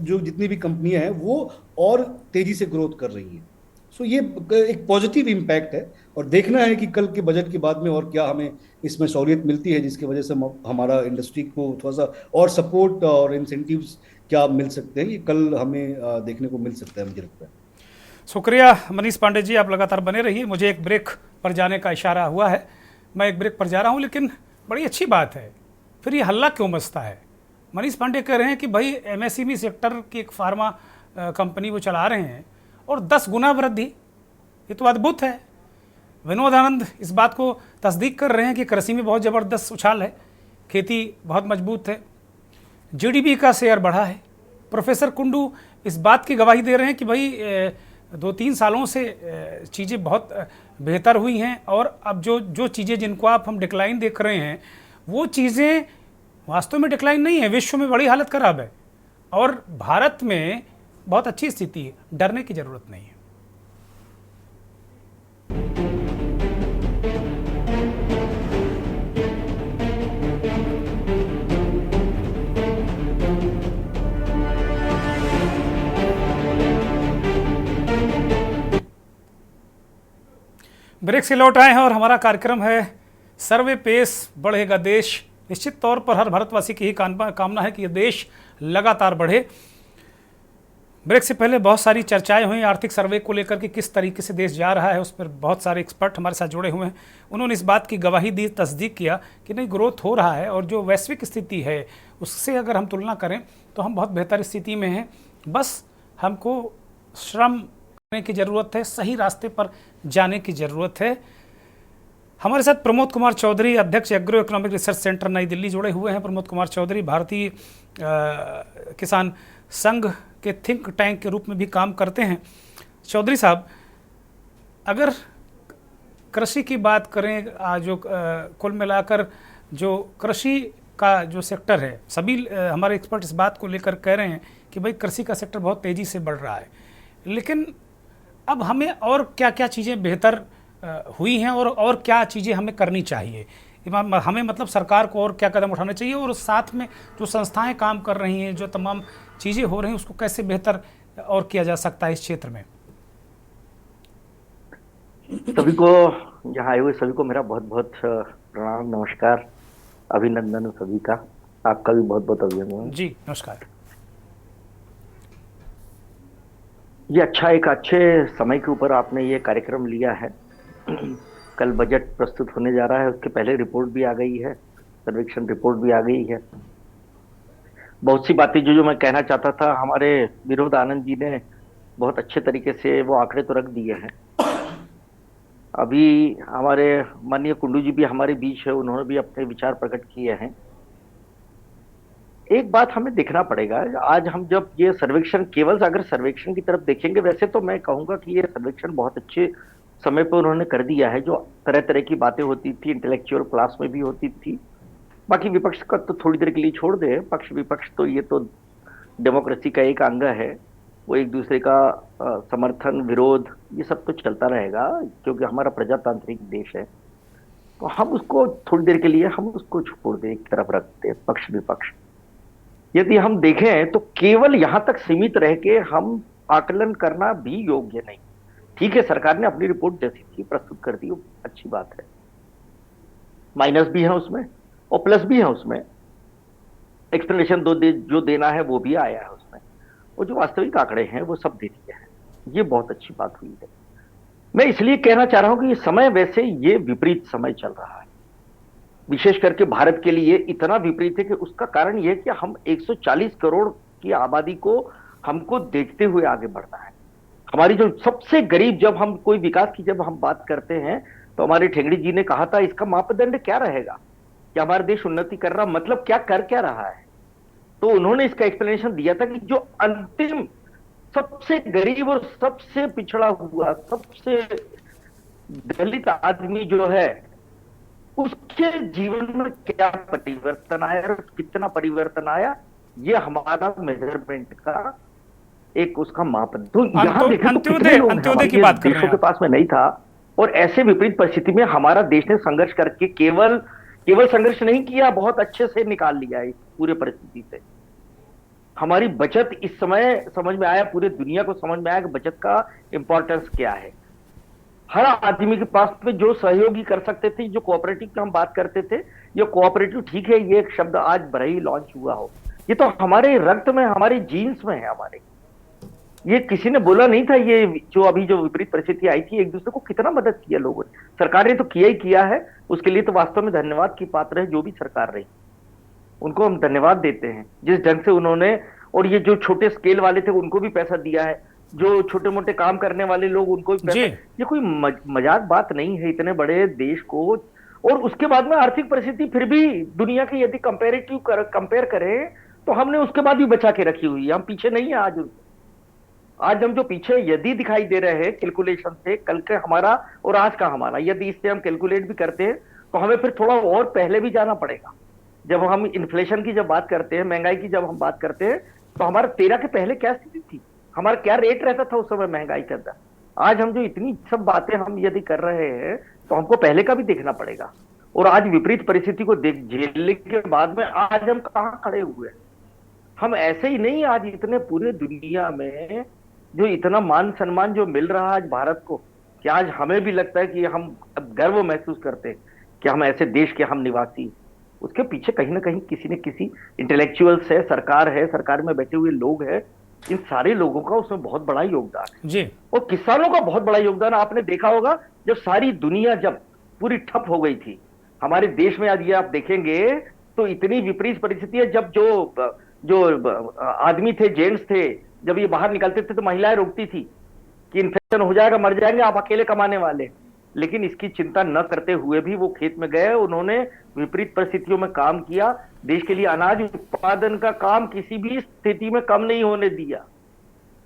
जो जितनी भी कंपनियां हैं वो और तेजी से ग्रोथ कर रही हैं। सो ये एक पॉजिटिव इम्पैक्ट है और देखना है कि कल के बजट के बाद में और क्या हमें इसमें सहूलियत मिलती है जिसकी वजह से हमारा इंडस्ट्री को थोड़ा सा और सपोर्ट और इंसेंटिव्स क्या मिल सकते हैं, ये कल हमें देखने को मिल सकता है, मुझे लगता है। शुक्रिया मनीष पांडे जी, आप लगातार बने रहिए। मुझे एक ब्रेक पर जाने का इशारा हुआ है, मैं एक ब्रेक पर जा रहा हूँ, लेकिन बड़ी अच्छी बात है, फिर ये हल्ला क्यों मचता है? मनीष पांडे कह रहे हैं कि भाई MSME सेक्टर की एक फार्मा कंपनी वो चला रहे हैं और 10 गुना वृद्धि, ये तो अद्भुत है। विनोद आनंद इस बात को तस्दीक कर रहे हैं कि कृषि में बहुत ज़बरदस्त उछाल है, खेती बहुत मजबूत है, GDP का शेयर बढ़ा है। प्रोफेसर कुंडू इस बात की गवाही दे रहे हैं कि भाई 2-3 सालों से चीज़ें बहुत बेहतर हुई हैं और अब जो चीज़ें जिनको हम डिक्लाइन देख रहे हैं वो चीज़ें वास्तव में डिक्लाइन नहीं है, विश्व में बड़ी हालत ख़राब है और भारत में बहुत अच्छी स्थिति है, डरने की ज़रूरत नहीं है। ब्रेक से लौट आए हैं और हमारा कार्यक्रम है सर्वे पेश बढ़ेगा देश। निश्चित तौर पर हर भारतवासी की ही कामना है कि ये देश लगातार बढ़े। ब्रेक से पहले बहुत सारी चर्चाएं हुई आर्थिक सर्वे को लेकर कि किस तरीके से देश जा रहा है, उस पर बहुत सारे एक्सपर्ट हमारे साथ जुड़े हुए हैं। उन्होंने इस बात की गवाही दी, तस्दीक किया कि नहीं, ग्रोथ हो रहा है और जो वैश्विक स्थिति है उससे अगर हम तुलना करें तो हम बहुत बेहतर स्थिति में हैं। बस हमको श्रम करने की ज़रूरत है, सही रास्ते पर जाने की ज़रूरत है। हमारे साथ प्रमोद कुमार चौधरी, अध्यक्ष एग्रो इकोनॉमिक रिसर्च सेंटर नई दिल्ली, जुड़े हुए हैं। प्रमोद कुमार चौधरी भारतीय किसान संघ के थिंक टैंक के रूप में भी काम करते हैं। चौधरी साहब, अगर कृषि की बात करें, जो कुल मिलाकर जो कृषि का जो सेक्टर है, सभी हमारे एक्सपर्ट इस बात को लेकर कह रहे हैं कि भाई कृषि का सेक्टर बहुत तेज़ी से बढ़ रहा है, लेकिन अब हमें और क्या क्या चीज़ें बेहतर हुई हैं और क्या चीज़ें हमें करनी चाहिए, हमें मतलब सरकार को और क्या कदम उठाने चाहिए, और साथ में जो संस्थाएं काम कर रही हैं, जो तमाम चीज़ें हो रही हैं, उसको कैसे बेहतर और किया जा सकता है इस क्षेत्र में? सभी को, यहाँ आए हुए सभी को मेरा बहुत बहुत प्रणाम, नमस्कार, अभिनंदन सभी का। आपका भी बहुत बहुत अभिनंदन जी। नमस्कार। ये अच्छा, एक अच्छे समय के ऊपर आपने ये कार्यक्रम लिया है। कल बजट प्रस्तुत होने जा रहा है, उसके पहले रिपोर्ट भी आ गई है, सर्वेक्षण रिपोर्ट भी आ गई है। बहुत सी बातें जो मैं कहना चाहता था, हमारे विनोद आनंद जी ने बहुत अच्छे तरीके से वो आंकड़े तो रख दिए हैं। अभी हमारे माननीय कुंडू जी भी हमारे बीच है, उन्होंने भी अपने विचार प्रकट किए हैं। एक बात हमें देखना पड़ेगा, आज हम जब ये सर्वेक्षण, केवल अगर सर्वेक्षण की तरफ देखेंगे, वैसे तो मैं कहूंगा कि ये सर्वेक्षण बहुत अच्छे समय पर उन्होंने कर दिया है। जो तरह तरह की बातें होती थी इंटेलेक्चुअल क्लास में भी होती थी, बाकी विपक्ष का तो थोड़ी देर के लिए छोड़ दे, पक्ष विपक्ष तो ये तो डेमोक्रेसी का एक अंग है, वो एक दूसरे का समर्थन विरोध ये सब तो चलता रहेगा, क्योंकि हमारा प्रजातांत्रिक देश है। तो हम उसको थोड़ी देर के लिए हम उसको छोड़ दें, एक तरफ रखते पक्ष विपक्ष। यदि हम देखें तो केवल यहां तक सीमित रह के हम आकलन करना भी योग्य नहीं। ठीक है, सरकार ने अपनी रिपोर्ट जैसी थी प्रस्तुत कर दी, वो अच्छी बात है। माइनस भी है उसमें और प्लस भी है उसमें। एक्सप्लेनेशन जो देना है वो भी आया है उसमें, और जो वास्तविक आंकड़े हैं वो सब दे दिए हैं। ये बहुत अच्छी बात हुई है। मैं इसलिए कहना चाह रहा हूं कि ये समय वैसे ये विपरीत समय चल रहा है, विशेष करके भारत के लिए इतना विपरीत है कि उसका कारण यह है कि हम 140 करोड़ की आबादी को हमको देखते हुए आगे बढ़ना है। हमारी जो सबसे गरीब, जब हम कोई विकास की जब हम बात करते हैं तो हमारे ठेंगड़ी जी ने कहा था इसका मापदंड क्या रहेगा, कि हमारा देश उन्नति कर रहा, मतलब क्या रहा है। तो उन्होंने इसका एक्सप्लेनेशन दिया था कि जो अंतिम सबसे गरीब और सबसे पिछड़ा हुआ सबसे दलित आदमी जो है उसके जीवन में क्या परिवर्तन आया और कितना परिवर्तन आया, ये हमारा मेजरमेंट का एक उसका मापदंड। तो यहाँ देखें तो कितने लोग अंत्योदय की बात कर रहे हैं देशों के पास में नहीं था, और ऐसे विपरीत परिस्थिति में हमारा देश ने संघर्ष करके केवल संघर्ष नहीं किया, बहुत अच्छे से निकाल लिया है इस पूरे परिस्थिति से। हमारी बचत इस समय समझ में आया, पूरे दुनिया को समझ में आया कि बचत का इंपॉर्टेंस क्या है। हर आदमी के पास में जो सहयोगी कर सकते थे, जो कोऑपरेटिव की हम बात करते थे, ये कोऑपरेटिव ठीक है, ये एक शब्द आज भले ही लॉन्च हुआ हो, ये तो हमारे रक्त में, हमारे जीन्स में है हमारे। ये किसी ने बोला नहीं था। ये जो अभी जो विपरीत परिस्थिति आई थी, एक दूसरे को कितना मदद किया लोगों ने, सरकार ने तो किया ही किया है। उसके लिए तो वास्तव में धन्यवाद की पात्र है जो भी सरकार रही, उनको हम धन्यवाद देते हैं जिस ढंग से उन्होंने। और ये जो छोटे स्केल वाले थे उनको भी पैसा दिया है, जो छोटे मोटे काम करने वाले लोग उनको भी पैसा। ये कोई मजाक बात नहीं है इतने बड़े देश को। और उसके बाद में आर्थिक परिस्थिति फिर भी दुनिया की यदि कंपेयर करें तो हमने उसके बाद भी बचा के रखी हुई है, हम पीछे नहीं है। आज हम जो पीछे यदि दिखाई दे रहे हैं कैलकुलेशन से, कल के हमारा और आज का हमारा, यदि इससे हम कैलकुलेट भी करते हैं तो हमें फिर थोड़ा और पहले भी जाना पड़ेगा। जब हम इन्फ्लेशन की जब बात करते हैं, महंगाई की जब हम बात करते हैं, तो हमारा 13 के पहले क्या स्थिति थी, हमारा क्या रेट रहता था उस समय महंगाई के अंदर। आज हम जो इतनी सब बातें हम यदि कर रहे हैं तो हमको पहले का भी देखना पड़ेगा। और आज विपरीत परिस्थिति को झेलने के बाद में आज हम कहाँ खड़े हुए हैं। हम ऐसे ही नहीं, आज इतने पूरे दुनिया में जो इतना मान सम्मान जो मिल रहा है आज भारत को, कि आज हमें भी लगता है कि हम अब गर्व महसूस करते हैं कि हम ऐसे देश के हम निवासी। उसके पीछे कहीं ना कहीं किसी न किसी इंटेलेक्चुअल्स है, सरकार में बैठे हुए लोग हैं, इन सारे लोगों का उसमें बहुत बड़ा योगदान है जी। और किसानों का बहुत बड़ा योगदान। आपने देखा होगा जब सारी दुनिया जब पूरी ठप हो गई थी, हमारे देश में आज ये आप देखेंगे तो इतनी विपरीत परिस्थिति है। जब जो आदमी थे, जेंट्स थे, जब ये बाहर निकलते थे तो महिलाएं रोकती थी कि इन्फेक्शन हो जाएगा, मर जाएंगे, आप अकेले कमाने वाले। लेकिन इसकी चिंता न करते हुए भी वो खेत में गए, उन्होंने विपरीत परिस्थितियों में काम किया, देश के लिए अनाज उत्पादन का काम किसी भी स्थिति में कम नहीं होने दिया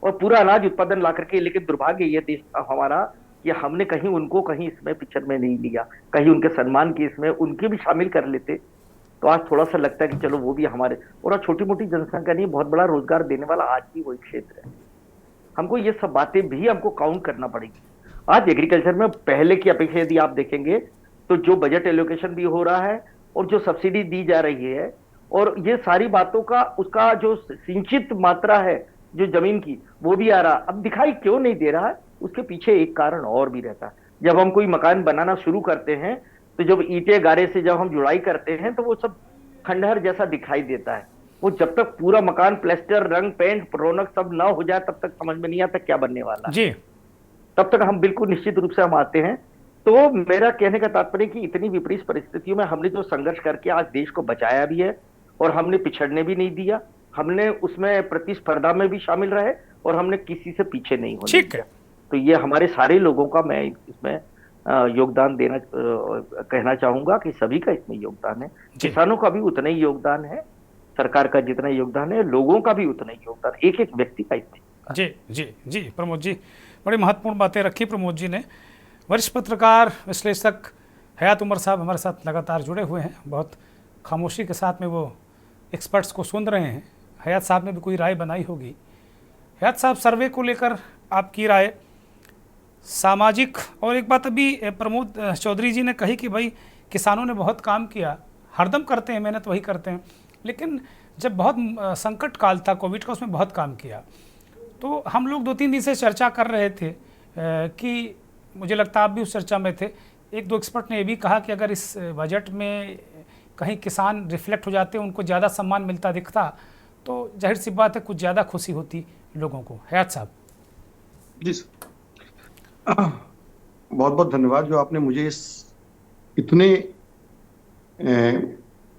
और पूरा अनाज उत्पादन ला करके। लेकिन दुर्भाग्य ये देश हमारा कि हमने कहीं उनको कहीं इसमें पिक्चर में नहीं लिया, कहीं उनके सम्मान की इसमें उनके भी शामिल कर लेते तो आज थोड़ा सा लगता है कि चलो वो भी हमारे। और छोटी मोटी जनसंख्या नहीं, बहुत बड़ा रोजगार देने वाला आज भी वही क्षेत्र है। हमको ये सब बातें भी हमको काउंट करना पड़ेगी। आज एग्रीकल्चर में पहले की अपेक्षा यदि आप देखेंगे तो जो बजट एलोकेशन भी हो रहा है और जो सब्सिडी दी जा रही है और ये सारी बातों का उसका जो सिंचित मात्रा है जो जमीन की वो भी आ रहा, अब दिखाई क्यों नहीं दे रहा है, उसके पीछे एक कारण और भी रहता है। जब हम कोई मकान बनाना शुरू करते हैं तो जब ईंटे गारे से जब हम जुड़ाई करते हैं तो वो सब खंडहर जैसा दिखाई देता है। वो जब तक पूरा मकान प्लास्टर, रंग, पेंट, रौनक सब ना हो जाए तब तक समझ में नहीं आता क्या बनने वाला जी। तब तक हम बिल्कुल निश्चित रूप से हम आते हैं। तो मेरा कहने का तात्पर्य कि इतनी विपरीत परिस्थितियों में हमने जो संघर्ष करके आज देश को बचाया भी है और हमने पिछड़ने भी नहीं दिया, हमने उसमें प्रतिस्पर्धा में भी शामिल रहे और हमने किसी से पीछे नहीं होने दिया। तो ये हमारे सारे लोगों का मैं इसमें योगदान देना कहना चाहूंगा कि सभी का इसमें योगदान है। किसानों का भी उतना ही योगदान है, सरकार का जितना योगदान है, लोगों का भी उतना ही योगदान, एक एक व्यक्ति का इसमें। जी जी जी प्रमोद जी, बड़ी महत्वपूर्ण बातें रखी प्रमोद जी ने। वरिष्ठ पत्रकार विश्लेषक हयात उमर साहब हमारे साथ लगातार जुड़े हुए हैं, बहुत खामोशी के साथ में वो एक्सपर्ट्स को सुन रहे हैं। हयात साहब ने भी कोई राय बनाई होगी। हयात साहब, सर्वे को लेकर आपकी राय, सामाजिक, और एक बात अभी प्रमोद चौधरी जी ने कही कि भाई किसानों ने बहुत काम किया, हरदम करते हैं, मेहनत वही करते हैं, लेकिन जब बहुत संकट काल था कोविड का, उसमें बहुत काम किया। तो हम लोग 2-3 दिन से चर्चा कर रहे थे कि मुझे लगता है आप भी उस चर्चा में थे, एक दो एक्सपर्ट ने ये भी कहा कि अगर इस बजट में कहीं किसान रिफ्लेक्ट हो जाते, उनको ज़्यादा सम्मान मिलता दिखता, तो जाहिर सी बात है कुछ ज़्यादा खुशी होती लोगों को। हयात साहब जी सर, बहुत बहुत धन्यवाद जो आपने मुझे इस इतने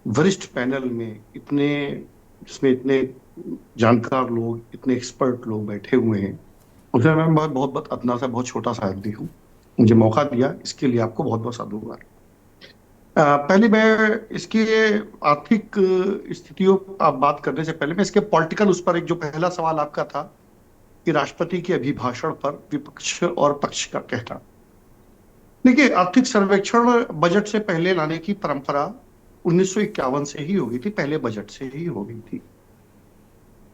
वरिष्ठ पैनल में, जिसमें इतने जानकार लोग, इतने एक्सपर्ट लोग बैठे हुए हैं, उसमें मैं बहुत बहुत अपना सा बहुत छोटा सा आदमी हूँ, मुझे मौका दिया, इसके लिए आपको बहुत बहुत साधुवाद। पहले मैं इसके आर्थिक स्थितियों आप बात करने से पहले मैं इसके पॉलिटिकल उस पर, एक जो पहला सवाल आपका था कि राष्ट्रपति के अभिभाषण पर विपक्ष और पक्ष का कहना। देखिए, आर्थिक सर्वेक्षण बजट से पहले लाने की परंपरा 1951 से ही हो गई थी, पहले बजट से ही हो गई थी,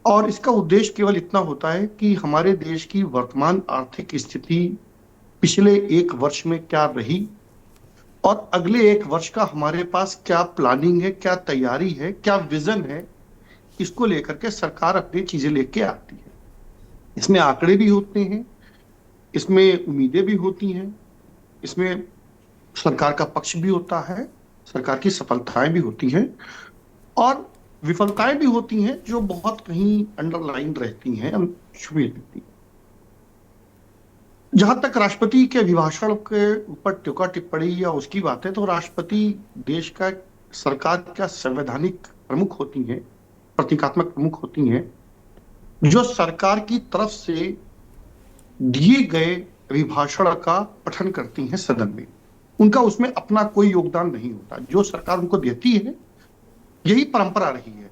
और इसका उद्देश्य केवल इतना होता है कि हमारे देश की वर्तमान आर्थिक स्थिति पिछले 1 वर्ष में क्या रही और अगले 1 वर्ष का हमारे पास क्या प्लानिंग है, क्या तैयारी है, क्या विजन है, इसको लेकर के सरकार अपनी चीजें लेके आती है। इसमें आंकड़े भी होते हैं, इसमें उम्मीदें भी होती हैं, इसमें सरकार का पक्ष भी होता है, सरकार की सफलताएं भी होती हैं और विफलताएं भी होती हैं जो बहुत कहीं अंडरलाइन रहती हैं, छुपी रहती हैं। जहां तक राष्ट्रपति के अभिभाषण के ऊपर टीका टिप्पणी या उसकी बात है, तो राष्ट्रपति देश का, सरकार का संवैधानिक प्रमुख होती हैं, प्रतीकात्मक प्रमुख होती हैं, जो सरकार की तरफ से दिए गए अभिभाषण का पठन करती हैं सदन में। उनका उसमें अपना कोई योगदान नहीं होता, जो सरकार उनको देती है, यही परंपरा रही है।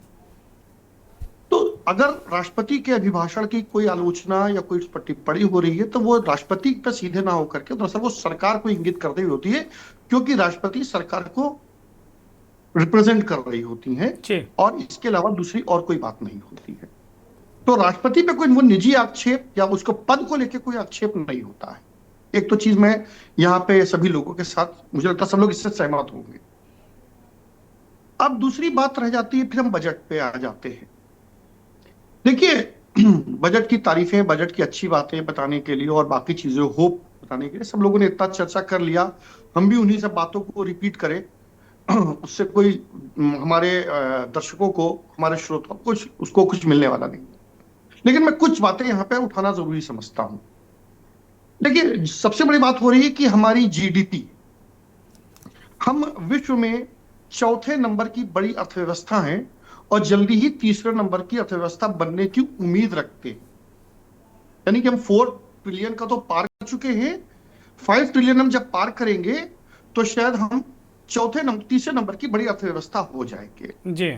तो अगर राष्ट्रपति के अभिभाषण की कोई आलोचना या कोई टिप्पणी हो रही है, तो वो राष्ट्रपति पर सीधे ना होकर के दरअसल वो सरकार को इंगित करते हुए होती है, क्योंकि राष्ट्रपति सरकार को रिप्रेजेंट कर रही होती हैं और इसके अलावा दूसरी और कोई बात नहीं होती है। तो राष्ट्रपति पे कोई वो निजी आक्षेप या उसको पद को लेकर कोई आक्षेप नहीं होता है। एक तो चीज मैं यहाँ पे सभी लोगों के साथ, मुझे लगता है सब लोग इससे सहमत होंगे। अब दूसरी बात रह जाती है, फिर हम बजट पे आ जाते हैं। देखिए, बजट की तारीफें, बजट की अच्छी बातें बताने के लिए और बाकी चीजें होप बताने के लिए सब लोगों ने इतना चर्चा कर लिया, हम भी उन्हीं सब बातों को रिपीट करें, उससे कोई हमारे दर्शकों को, हमारे श्रोताओं को उसको कुछ मिलने वाला नहीं। लेकिन मैं कुछ बातें यहाँ पे उठाना जरूरी समझता हूं। देखिए, सबसे बड़ी बात हो रही है कि हमारी जीडीपी, हम विश्व में 4थे नंबर की बड़ी अर्थव्यवस्था हैं और जल्दी ही 3रे नंबर की अर्थव्यवस्था बनने की उम्मीद रखते हैं। यानी कि हम 4 ट्रिलियन का तो पार कर चुके हैं, 5 ट्रिलियन हम जब पार करेंगे तो शायद हम 3रे नंबर की बड़ी अर्थव्यवस्था हो जाएंगे। जी,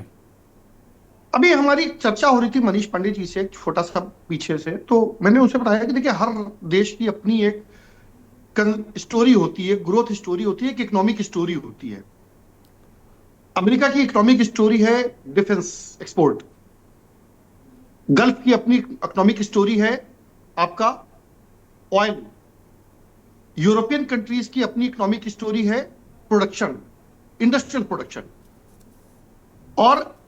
अभी हमारी चर्चा हो रही थी मनीष पंडित जी से एक छोटा सा पीछे से, तो मैंने उनसे बताया कि देखिए, हर देश की अपनी एक स्टोरी होती है, ग्रोथ स्टोरी होती है, एक इकोनॉमिक स्टोरी होती है। अमेरिका की इकोनॉमिक स्टोरी है डिफेंस एक्सपोर्ट, गल्फ की अपनी इकोनॉमिक स्टोरी है आपका ऑयल, यूरोपियन कंट्रीज की अपनी इकोनॉमिक स्टोरी है प्रोडक्शन, इंडस्ट्रियल प्रोडक्शन, और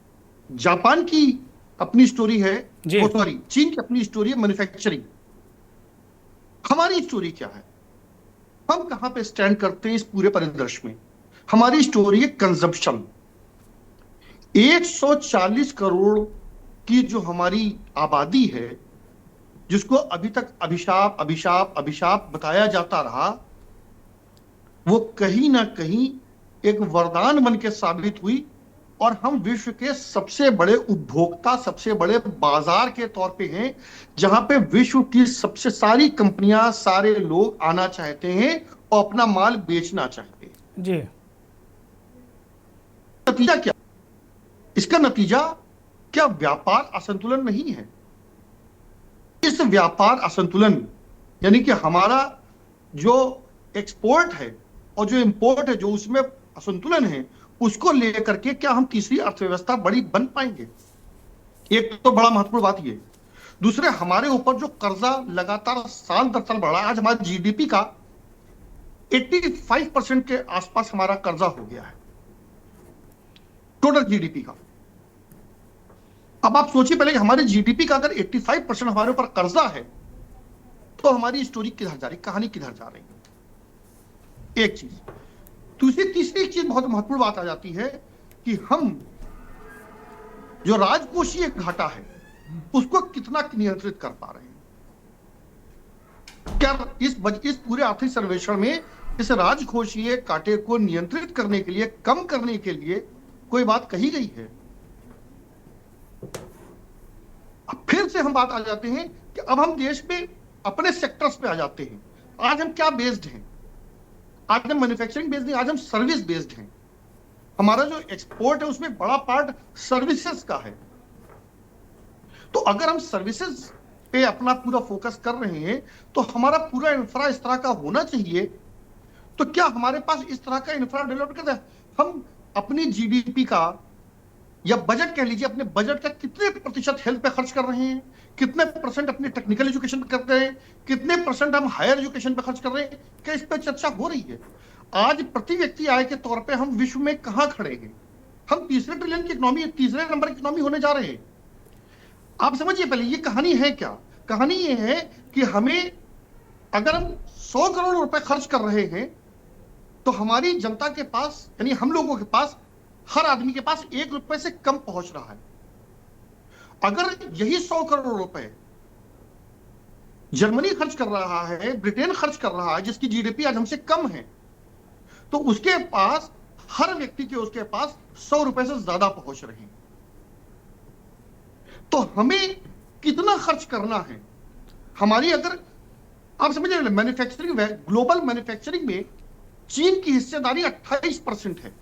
जापान की अपनी स्टोरी है, सॉरी, चीन की अपनी स्टोरी है मैन्युफैक्चरिंग। हमारी स्टोरी क्या है, हम कहां पे स्टैंड करते हैं इस पूरे परिदृश्य में? हमारी स्टोरी है कंजम्पशन। 140 करोड़ की जो हमारी आबादी है, जिसको अभी तक अभिशाप अभिशाप अभिशाप बताया जाता रहा, वो कहीं ना कहीं एक वरदान बन के साबित हुई और हम विश्व के सबसे बड़े उपभोक्ता, सबसे बड़े बाजार के तौर पे हैं, जहां पे विश्व की सबसे सारी कंपनियां, सारे लोग आना चाहते हैं और अपना माल बेचना चाहते हैं। जी, नतीजा क्या? इसका नतीजा क्या व्यापार असंतुलन नहीं है? इस व्यापार असंतुलन, यानी कि हमारा जो एक्सपोर्ट है और जो इंपोर्ट है, जो उसमें असंतुलन है, उसको लेकर के क्या हम तीसरी अर्थव्यवस्था बड़ी बन पाएंगे? एक तो बड़ा महत्वपूर्ण बात ये। दूसरे, हमारे ऊपर जो कर्जा लगातार साल दर साल बढ़ रहा है, आज हमारे जीडीपी का 85% के आसपास हमारा कर्जा हो गया है, टोटल जीडीपी का। अब आप सोचिए पहले कि हमारे जीडीपी का अगर 85% हमारे ऊपर कर्जा है, तो हमारी स्टोरी किधर जा रही, कहानी किधर जा रही है, एक चीज। दूसरी तीसरी एक चीज बहुत महत्वपूर्ण बात आ जाती है कि हम जो राजकोषीय घाटा है उसको कितना नियंत्रित कर पा रहे हैं। क्या इस पूरे आर्थिक सर्वेक्षण में इस राजकोषीय घाटे को नियंत्रित करने के लिए, कम करने के लिए कोई बात कही गई है? अब फिर से हम बात आ जाते हैं कि अब हम देश में अपने सेक्टर्स पे आ जाते हैं। आज हम क्या बेस्ड हैं? आज हम मैन्युफैक्चरिंग बेस्ड नहीं, आज हम सर्विस बेस्ड हैं। हमारा जो एक्सपोर्ट है उसमें बड़ा पार्ट सर्विसेज का है। तो अगर हम सर्विसेज पे अपना पूरा फोकस कर रहे हैं तो हमारा पूरा इंफ्रा इस तरह का होना चाहिए। तो क्या हमारे पास इस तरह का इंफ्रा डेवलप करते हैं? हम अपनी जीडीपी का या बजट कह लीजिए, अपने बजट का कितने प्रतिशत हेल्थ पे खर्च कर रहे हैं, कितने परसेंट अपने टेक्निकल एजुकेशन पे करते हैं, कितने परसेंट हम हायर एजुकेशन पे खर्च कर रहे हैं, क्या इस पे चर्चा हो रही है? आज प्रति व्यक्ति आय के तौर पे हम विश्व में कहां खड़े हैं? हम तीसरे ट्रिलियन की इकोनॉमी, तीसरे नंबर की इकोनॉमी होने जा रहे हैं। आप समझिए पहले ये कहानी है क्या? कहानी ये है कि हमें, अगर हम 100 करोड़ रुपए खर्च कर रहे हैं तो हमारी जनता के पास, यानी हम लोगों के पास, हर आदमी के पास 1 रुपए से कम पहुंच रहा है। अगर यही 100 करोड़ रुपए जर्मनी खर्च कर रहा है, ब्रिटेन खर्च कर रहा है, जिसकी जीडीपी आज हमसे कम है, तो उसके पास, हर व्यक्ति के उसके पास 100 रुपए से ज्यादा पहुंच रहे हैं। तो हमें कितना खर्च करना है? हमारी, अगर आप समझिए, मैन्युफैक्चरिंग, ग्लोबल मैन्युफैक्चरिंग में चीन की हिस्सेदारी 28% है,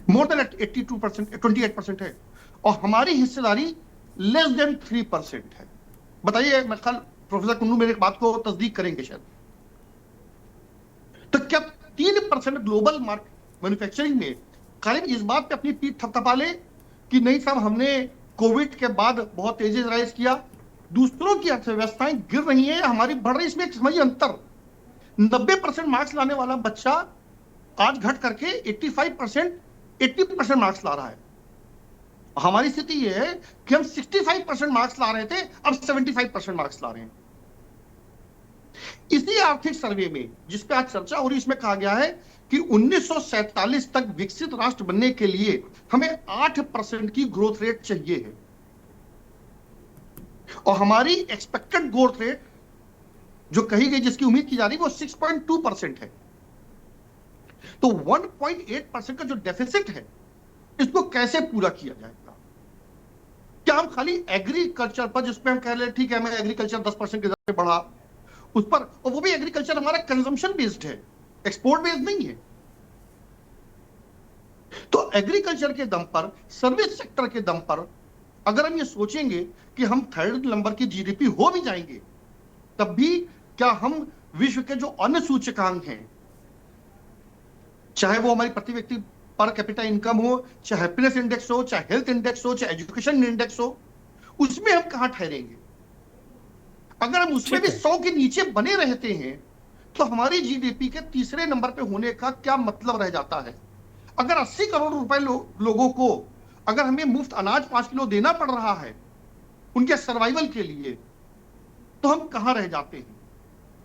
मोर देन 82%, 28% है, और हमारी हिस्सेदारी लेस देन 3% है। बताइए, मैं कल प्रोफेसर कुंडू मेरे बात को तस्दीक करेंगे शायद। तो क्या 3% ग्लोबल मैन्युफैक्चरिंग में खाली इस बात पे अपनी पीठ थपथपा ले कि नहीं साहब, हमने कोविड के बाद बहुत तेजी से राइज किया, दूसरों की अर्थव्यवस्थाएं गिर रही हैं, हमारी बढ़ रही है। इसमें समझिए अंतर, 90% मार्क्स लाने वाला बच्चा आज घट करके 85%, 80% मार्क्स ला रहा है। हमारी स्थिति यह है कि हम 65% मार्क्स ला रहे थे, अब 75% मार्क्स ला रहे हैं। इसी आर्थिक सर्वे में, जिस पे आज चर्चा हो रही, इसमें कहा गया है कि 1947 तक विकसित राष्ट्र बनने के लिए हमें 8% की ग्रोथ रेट चाहिए है, और हमारी एक्सपेक्टेड ग्रोथ रेट जो कही गई, जिसकी उम्मीद की जा रही है, वो 6.2% है। तो 1.8% का जो डेफिसिट है, इसको कैसे पूरा किया जाएगा? क्या हम खाली एग्रीकल्चर पर, जिसपे हम कह रहे ठीक है, हमें एग्रीकल्चर 10% की दर से बढ़ा, उस पर, और वो भी एग्रीकल्चर हमारा कंजम्पशन बेस्ड है, एक्सपोर्ट बेस्ड नहीं है। तो एग्रीकल्चर के दम पर, सर्विस सेक्टर के दम पर, अगर हम ये सोचेंगे कि हम 3rd नंबर की जीडीपी हो भी जाएंगे, तब भी क्या हम विश्व के जो अन्य सूचकांक हैं, चाहे वो हमारी प्रति व्यक्ति पर कैपिटा इनकम हो, चाहे हैप्पीनेस इंडेक्स हो, चाहे हेल्थ इंडेक्स हो, चाहे एजुकेशन इंडेक्स हो, उसमें हम कहां ठहरेंगे? अगर हम उसमें भी 100 के नीचे बने रहते हैं तो हमारी जीडीपी के तीसरे नंबर पे होने का क्या मतलब रह जाता है? अगर 80 करोड़ रुपए लोगों को अगर हमें मुफ्त अनाज 5 किलो देना पड़ रहा है उनके सर्वाइवल के लिए, तो हम कहां रह जाते हैं?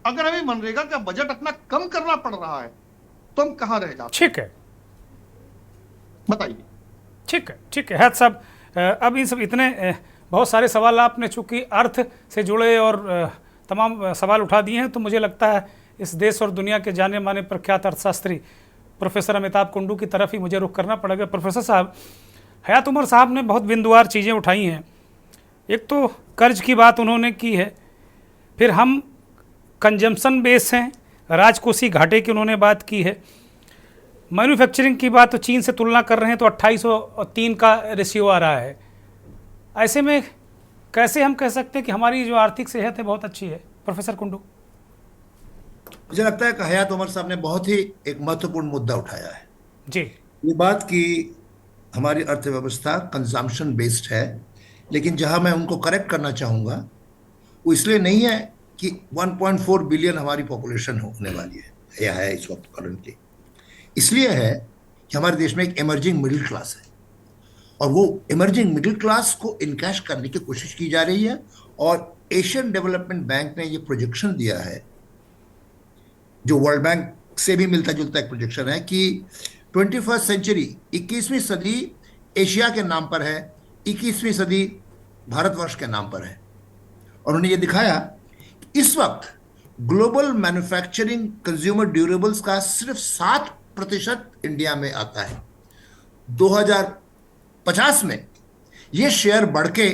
अगर हमें मनरेगा का बजट अपना कम करना पड़ रहा है तो हम कहां रह जाते हैं? ठीक है, बताइए। ठीक है हैत साहब, अब इन सब इतने बहुत सारे सवाल आपने चूंकि अर्थ से जुड़े और तमाम सवाल उठा दिए हैं, तो मुझे लगता है इस देश और दुनिया के जाने माने प्रख्यात अर्थशास्त्री प्रोफेसर अमिताभ कुंडू की तरफ ही मुझे रुख करना पड़ेगा। प्रोफेसर साहब, हयात उमर साहब ने बहुत बिंदुवार चीज़ें उठाई हैं। एक तो कर्ज की बात उन्होंने की है, फिर हम कंजम्पशन बेस हैं, राजकोषीय घाटे की उन्होंने बात की है, मैन्युफैक्चरिंग की बात तो चीन से तुलना कर रहे हैं तो 2803 का रेशियो आ रहा है। ऐसे में कैसे हम कह सकते हैं कि हमारी जो आर्थिक सेहत है बहुत अच्छी है? प्रोफेसर कुंडू, मुझे लगता है कि हयात उमर साहब ने बहुत ही एक महत्वपूर्ण मुद्दा उठाया है जी। ये बात कि हमारी अर्थव्यवस्था कंजम्पशन बेस्ड है, लेकिन जहां मैं उनको करेक्ट करना चाहूंगा वो इसलिए नहीं है कि 1.4 बिलियन हमारी पॉपुलेशन होने वाली है या है इस वक्त करंटली, इसलिए है कि हमारे देश में एक इमर्जिंग मिडिल क्लास है और वो इमर्जिंग मिडिल क्लास को इनकैश करने की कोशिश की जा रही है। और एशियन डेवलपमेंट बैंक ने ये प्रोजेक्शन दिया है, जो वर्ल्ड बैंक से भी मिलता जुलता एक प्रोजेक्शन है, कि 21वीं सेंचुरी 21वीं सदी एशिया के नाम पर है, 21वीं सदी भारतवर्ष के नाम पर है। और उन्होंने ये दिखाया इस वक्त ग्लोबल मैन्युफैक्चरिंग कंज्यूमर ड्यूरेबल्स का सिर्फ 7% इंडिया में आता है। 2050 में ये शेयर बढ़ के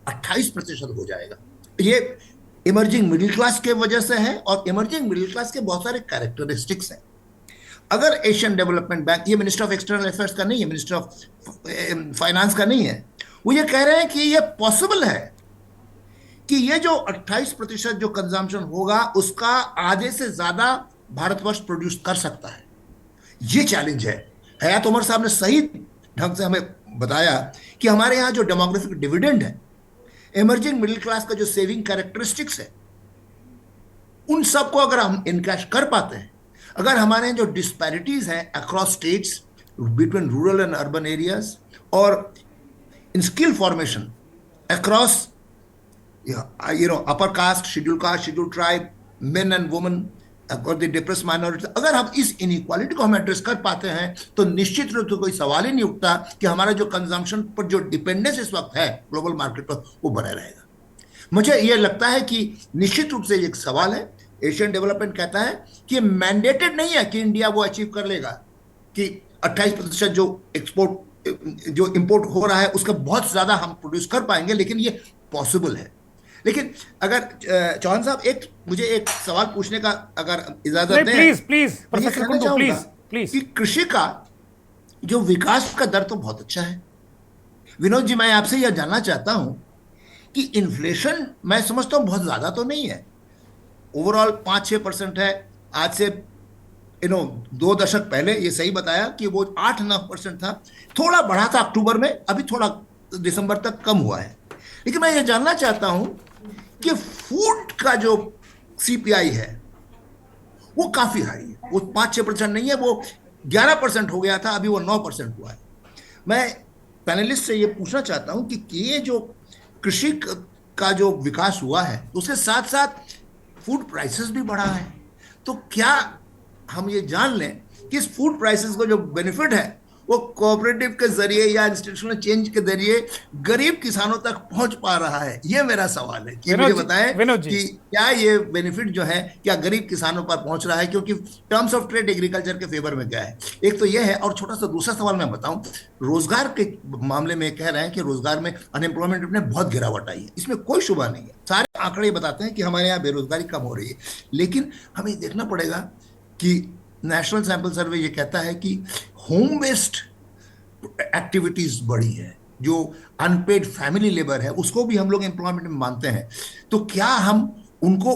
28% हो जाएगा। ये इमर्जिंग मिडिल क्लास के वजह से है और इमर्जिंग मिडिल क्लास के बहुत सारे कैरेक्टरिस्टिक्स हैं। अगर एशियन डेवलपमेंट बैंक, ये मिनिस्टर ऑफ एक्सटर्नल अफेयर्स का नहीं है, मिनिस्टर ऑफ फाइनेंस का नहीं है, वो ये कह रहे हैं कि ये पॉसिबल है कि ये जो 28% जो कंजम्पशन होगा उसका आधे से ज्यादा भारतवर्ष प्रोड्यूस कर सकता है। ये चैलेंज है। हयात उमर साहब ने सही ढंग से हमें बताया कि हमारे यहाँ जो डेमोग्राफिक डिविडेंड है, इमर्जिंग मिडिल क्लास का जो सेविंग कैरेक्टरिस्टिक्स है, उन सबको अगर हम इनकैश कर पाते हैं, अगर हमारे यहाँ जो डिस्पैरिटीज हैं across states between rural and urban areas और in skill formation across upper caste, scheduled tribe, men and women और द डिप्रेस्ड माइनॉरिटी, अगर हम इस इनइक्वालिटी को हम एड्रेस कर पाते हैं तो निश्चित रूप से कोई सवाल ही नहीं उठता कि हमारा जो कंजम्पशन पर जो डिपेंडेंस इस वक्त है ग्लोबल मार्केट पर, वो बना रहेगा। मुझे ये लगता है कि निश्चित रूप से एक सवाल है। एशियन डेवलपमेंट कहता है कि मैंडेटेड नहीं है कि इंडिया वो अचीव कर लेगा कि 28% जो इंपोर्ट हो रहा है उसका बहुत ज्यादा हम प्रोड्यूस कर पाएंगे, लेकिन ये पॉसिबल है। लेकिन अगर चौहान साहब मुझे एक सवाल पूछने का अगर इजाजत दें, प्लीज प्रोफेसर कुंडू प्लीज। कि कृषि का जो विकास का दर तो बहुत अच्छा है। विनोद जी, मैं आपसे यह जानना चाहता हूं कि इन्फ्लेशन मैं समझता हूं बहुत ज्यादा तो नहीं है, ओवरऑल 5-6% है। आज से 2 दशक पहले ये सही बताया कि वो 8-9% था, थोड़ा बढ़ा था अक्टूबर में, अभी थोड़ा दिसंबर तक कम हुआ है। लेकिन मैं ये जानना चाहता हूं कि फूड का जो सीपीआई है वो काफी हाई है, वो 5-6% नहीं है, वो 11% हो गया था, अभी वो 9% हुआ है। मैं पैनलिस्ट से ये पूछना चाहता हूं कि ये जो कृषि का जो विकास हुआ है उसके साथ साथ फूड प्राइसेस भी बढ़ा है, तो क्या हम ये जान लें कि इस फूड प्राइसेस को जो बेनिफिट है वो कोऑपरेटिव के जरिए या इंस्टीट्यूशनल चेंज के जरिए गरीब किसानों तक पहुंच पा रहा है? ये मेरा सवाल है कि मुझे बताएं कि क्या ये बेनिफिट जो है क्या गरीब किसानों पर पहुंच रहा है, क्योंकि टर्म्स ऑफ ट्रेड एग्रीकल्चर के फेवर में क्या है। एक तो ये है, और छोटा सा दूसरा सवाल मैं बताऊं, रोजगार के मामले में कह रहे हैं कि रोजगार में अनएम्प्लॉयमेंट में बहुत गिरावट आई है, इसमें कोई शुबा नहीं है। सारे आंकड़े बताते हैं कि हमारे यहाँ बेरोजगारी कम हो रही है, लेकिन हमें देखना पड़ेगा कि नेशनल सैंपल सर्वे ये कहता है कि होम बेस्ड एक्टिविटीज बढ़ी है, जो अनपेड फैमिली लेबर है उसको भी हम लोग एम्प्लॉयमेंट में मानते हैं। तो क्या हम उनको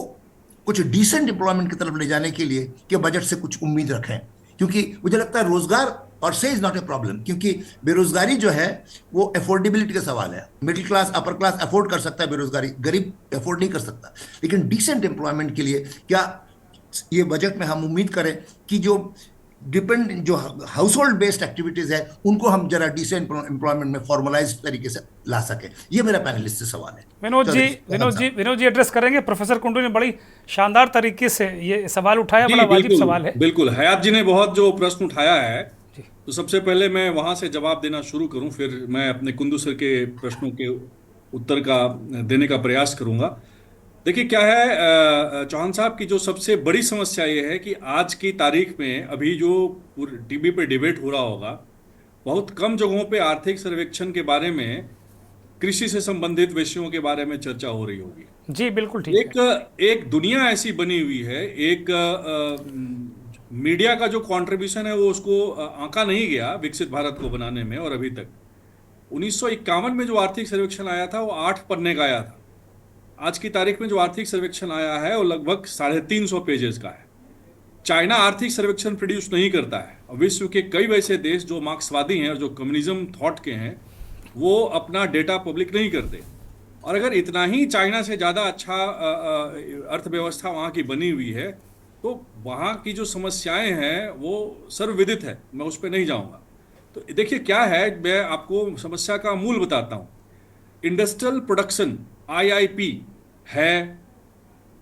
कुछ डिसेंट एम्प्लॉयमेंट की तरफ ले जाने के लिए क्या बजट से कुछ उम्मीद रखें? क्योंकि मुझे लगता है रोजगार और से इज नॉट ए प्रॉब्लम, क्योंकि बेरोजगारी जो है वो अफोर्डेबिलिटी का सवाल है। Middle class upper class afford कर सकता है बेरोजगारी, गरीब अफोर्ड नहीं कर सकता। लेकिन डिसेंट एम्प्लॉयमेंट के लिए क्या ये बजट में हम उम्मीद करें कि जो हाउस होल्ड बेस्ड एक्टिविटीज है उनको हम जरा डिसेंट एम्प्लॉयमेंट में फॉर्मलाइज तरीके से ला सके? ये मेरा पैनलिस्ट से सवाल है। विनोद जी एड्रेस करेंगे। प्रोफेसर कुंडू ने बड़ी शानदार तरीके से ये सवाल उठाया, बड़ा वाजिब सवाल है। बिल्कुल, हयात जी ने बहुत जो प्रश्न उठाया है, तो सबसे पहले मैं वहां से जवाब देना शुरू करूं, फिर मैं अपने कुंदू सर के प्रश्नों के उत्तर का देने का प्रयास करूंगा। देखिए क्या है चौहान साहब की जो सबसे बड़ी समस्या ये है कि आज की तारीख में अभी जो टीवी पे डिबेट हो रहा होगा, बहुत कम जगहों पे आर्थिक सर्वेक्षण के बारे में, कृषि से संबंधित विषयों के बारे में चर्चा हो रही होगी। जी बिल्कुल ठीक है। एक दुनिया ऐसी बनी हुई है, एक मीडिया का जो कंट्रीब्यूशन है वो उसको आंका नहीं गया विकसित भारत को बनाने में, और अभी तक 1951 में जो आर्थिक सर्वेक्षण आया था वो 8 पन्ने का आया था। आज की तारीख में जो आर्थिक सर्वेक्षण आया है वो लगभग 350 पेजेस का है। चाइना आर्थिक सर्वेक्षण प्रोड्यूस नहीं करता है, और विश्व के कई वैसे देश जो मार्क्सवादी हैं और जो कम्युनिज्म थॉट के हैं वो अपना डेटा पब्लिक नहीं करते। और अगर इतना ही चाइना से ज़्यादा अच्छा अर्थव्यवस्था वहाँ की बनी हुई है तो वहाँ की जो समस्याएं हैं वो सर्वविदित है, मैं उस पर नहीं जाऊँगा। तो देखिए क्या है, मैं आपको समस्या का मूल बताता हूँ। इंडस्ट्रियल प्रोडक्शन IIP है,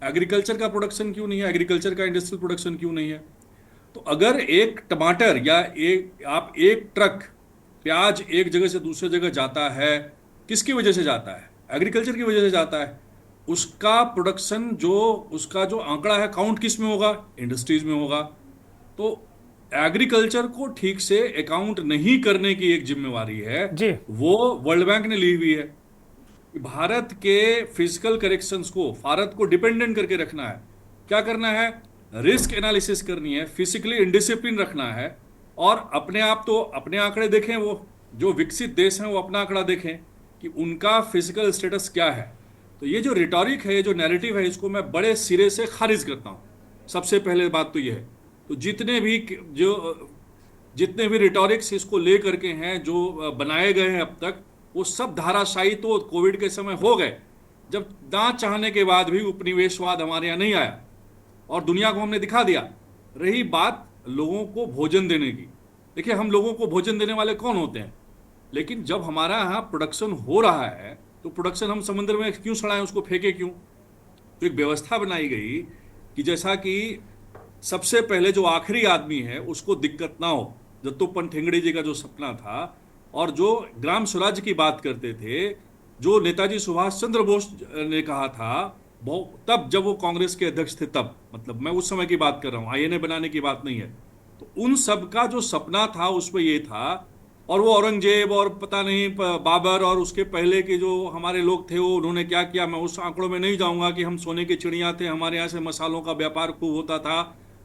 एग्रीकल्चर का प्रोडक्शन क्यों नहीं है, एग्रीकल्चर का इंडस्ट्रियल प्रोडक्शन क्यों नहीं है? तो अगर एक टमाटर या एक ट्रक प्याज एक जगह से दूसरे जगह जाता है, किसकी वजह से जाता है? एग्रीकल्चर की वजह से जाता है। उसका प्रोडक्शन उसका जो आंकड़ा है, काउंट किस में होगा? इंडस्ट्रीज में होगा। तो एग्रीकल्चर को ठीक से अकाउंट नहीं करने की एक जिम्मेवारी है जी, वो वर्ल्ड बैंक ने ली हुई है। भारत के फिजिकल करेक्शंस को, भारत को डिपेंडेंट करके रखना है। क्या करना है? रिस्क एनालिसिस करनी है, फिजिकली इंडिसिप्लिन रखना है। और अपने आप तो अपने आंकड़े देखें, वो जो विकसित देश हैं वो अपना आंकड़ा देखें कि उनका फिजिकल स्टेटस क्या है। तो ये जो रिटॉरिक है, ये जो नैरेटिव है, इसको मैं बड़े सिरे से खारिज करता हूँ। सबसे पहले बात तो ये है। तो जितने भी रिटॉरिक्स इसको ले करके हैं जो बनाए गए हैं अब तक, वो सब धाराशायी तो कोविड के समय हो गए, जब ना चाहने के बाद भी उपनिवेशवाद हमारे यहाँ नहीं आया और दुनिया को हमने दिखा दिया। रही बात लोगों को भोजन देने की, देखिए हम लोगों को भोजन देने वाले कौन होते हैं? लेकिन जब हमारा यहाँ प्रोडक्शन हो रहा है तो प्रोडक्शन हम समुद्र में क्यों सड़ाएं, उसको फेंके क्यों? तो एक व्यवस्था बनाई गई कि जैसा कि सबसे पहले जो आखिरी आदमी है उसको दिक्कत ना हो। दत्तोपंत ठेंगड़ी जी का जो सपना था और जो ग्राम स्वराज की बात करते थे, जो नेताजी सुभाष चंद्र बोस ने कहा था तब जब वो कांग्रेस के अध्यक्ष थे, तब मतलब मैं उस समय की बात कर रहा हूँ, INA बनाने की बात नहीं है। तो उन सब का जो सपना था उसमें ये था। और वो औरंगजेब और पता नहीं बाबर और उसके पहले के जो हमारे लोग थे, वो उन्होंने क्या किया, मैं उस आंकड़ों में नहीं जाऊंगा कि हम सोने की चिड़िया थे, हमारे यहाँ से मसालों का व्यापार खूब होता था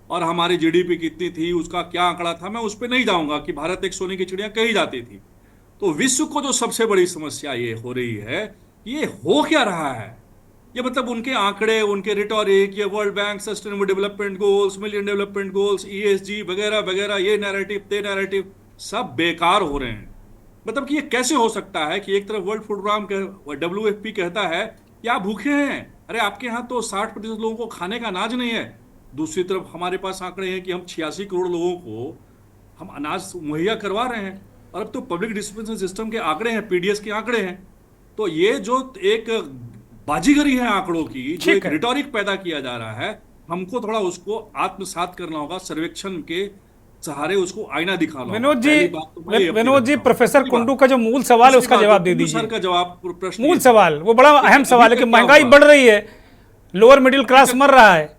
और हमारी GDP कितनी थी, उसका क्या आंकड़ा था, मैं उस पर नहीं जाऊंगा कि भारत एक सोने की चिड़िया कही जाती थी। तो विश्व को जो सबसे बड़ी समस्या ये हो रही है, ये हो क्या रहा है? ये मतलब उनके आंकड़े, उनके रिटोरिक, ये world bank sustainable development goals, million development goals, ESG वगैरह वगैरह, ये नैरेटिव सब बेकार हो रहे हैं। मतलब कि ये कैसे हो सकता है कि एक तरफ वर्ल्ड फूड प्रोग्राम WFP कहता है कि आप भूखे हैं, अरे आपके यहाँ तो 60% लोगों को खाने का अनाज नहीं है। दूसरी तरफ हमारे पास आंकड़े हैं कि हम 86 करोड़ लोगों को हम अनाज मुहैया करवा रहे हैं। और अब तो पब्लिक डिस्ट्रीब्यूशन सिस्टम के आंकड़े हैं, PDS के आंकड़े हैं। तो ये जो एक बाजीगरी है आंकड़ों की, जो एक रिटोरिक पैदा किया जा रहा है, हमको थोड़ा उसको आत्मसात करना होगा, सर्वेक्षण के सहारे उसको आईना दिखाना। विनोद जी, प्रोफेसर कुंडू का जो मूल सवाल है उसका जवाब दे दीजिए। सर का जवाब, प्रश्न मूल सवाल वो बड़ा अहम सवाल है कि महंगाई बढ़ रही है, लोअर मिडिल क्लास मर रहा है,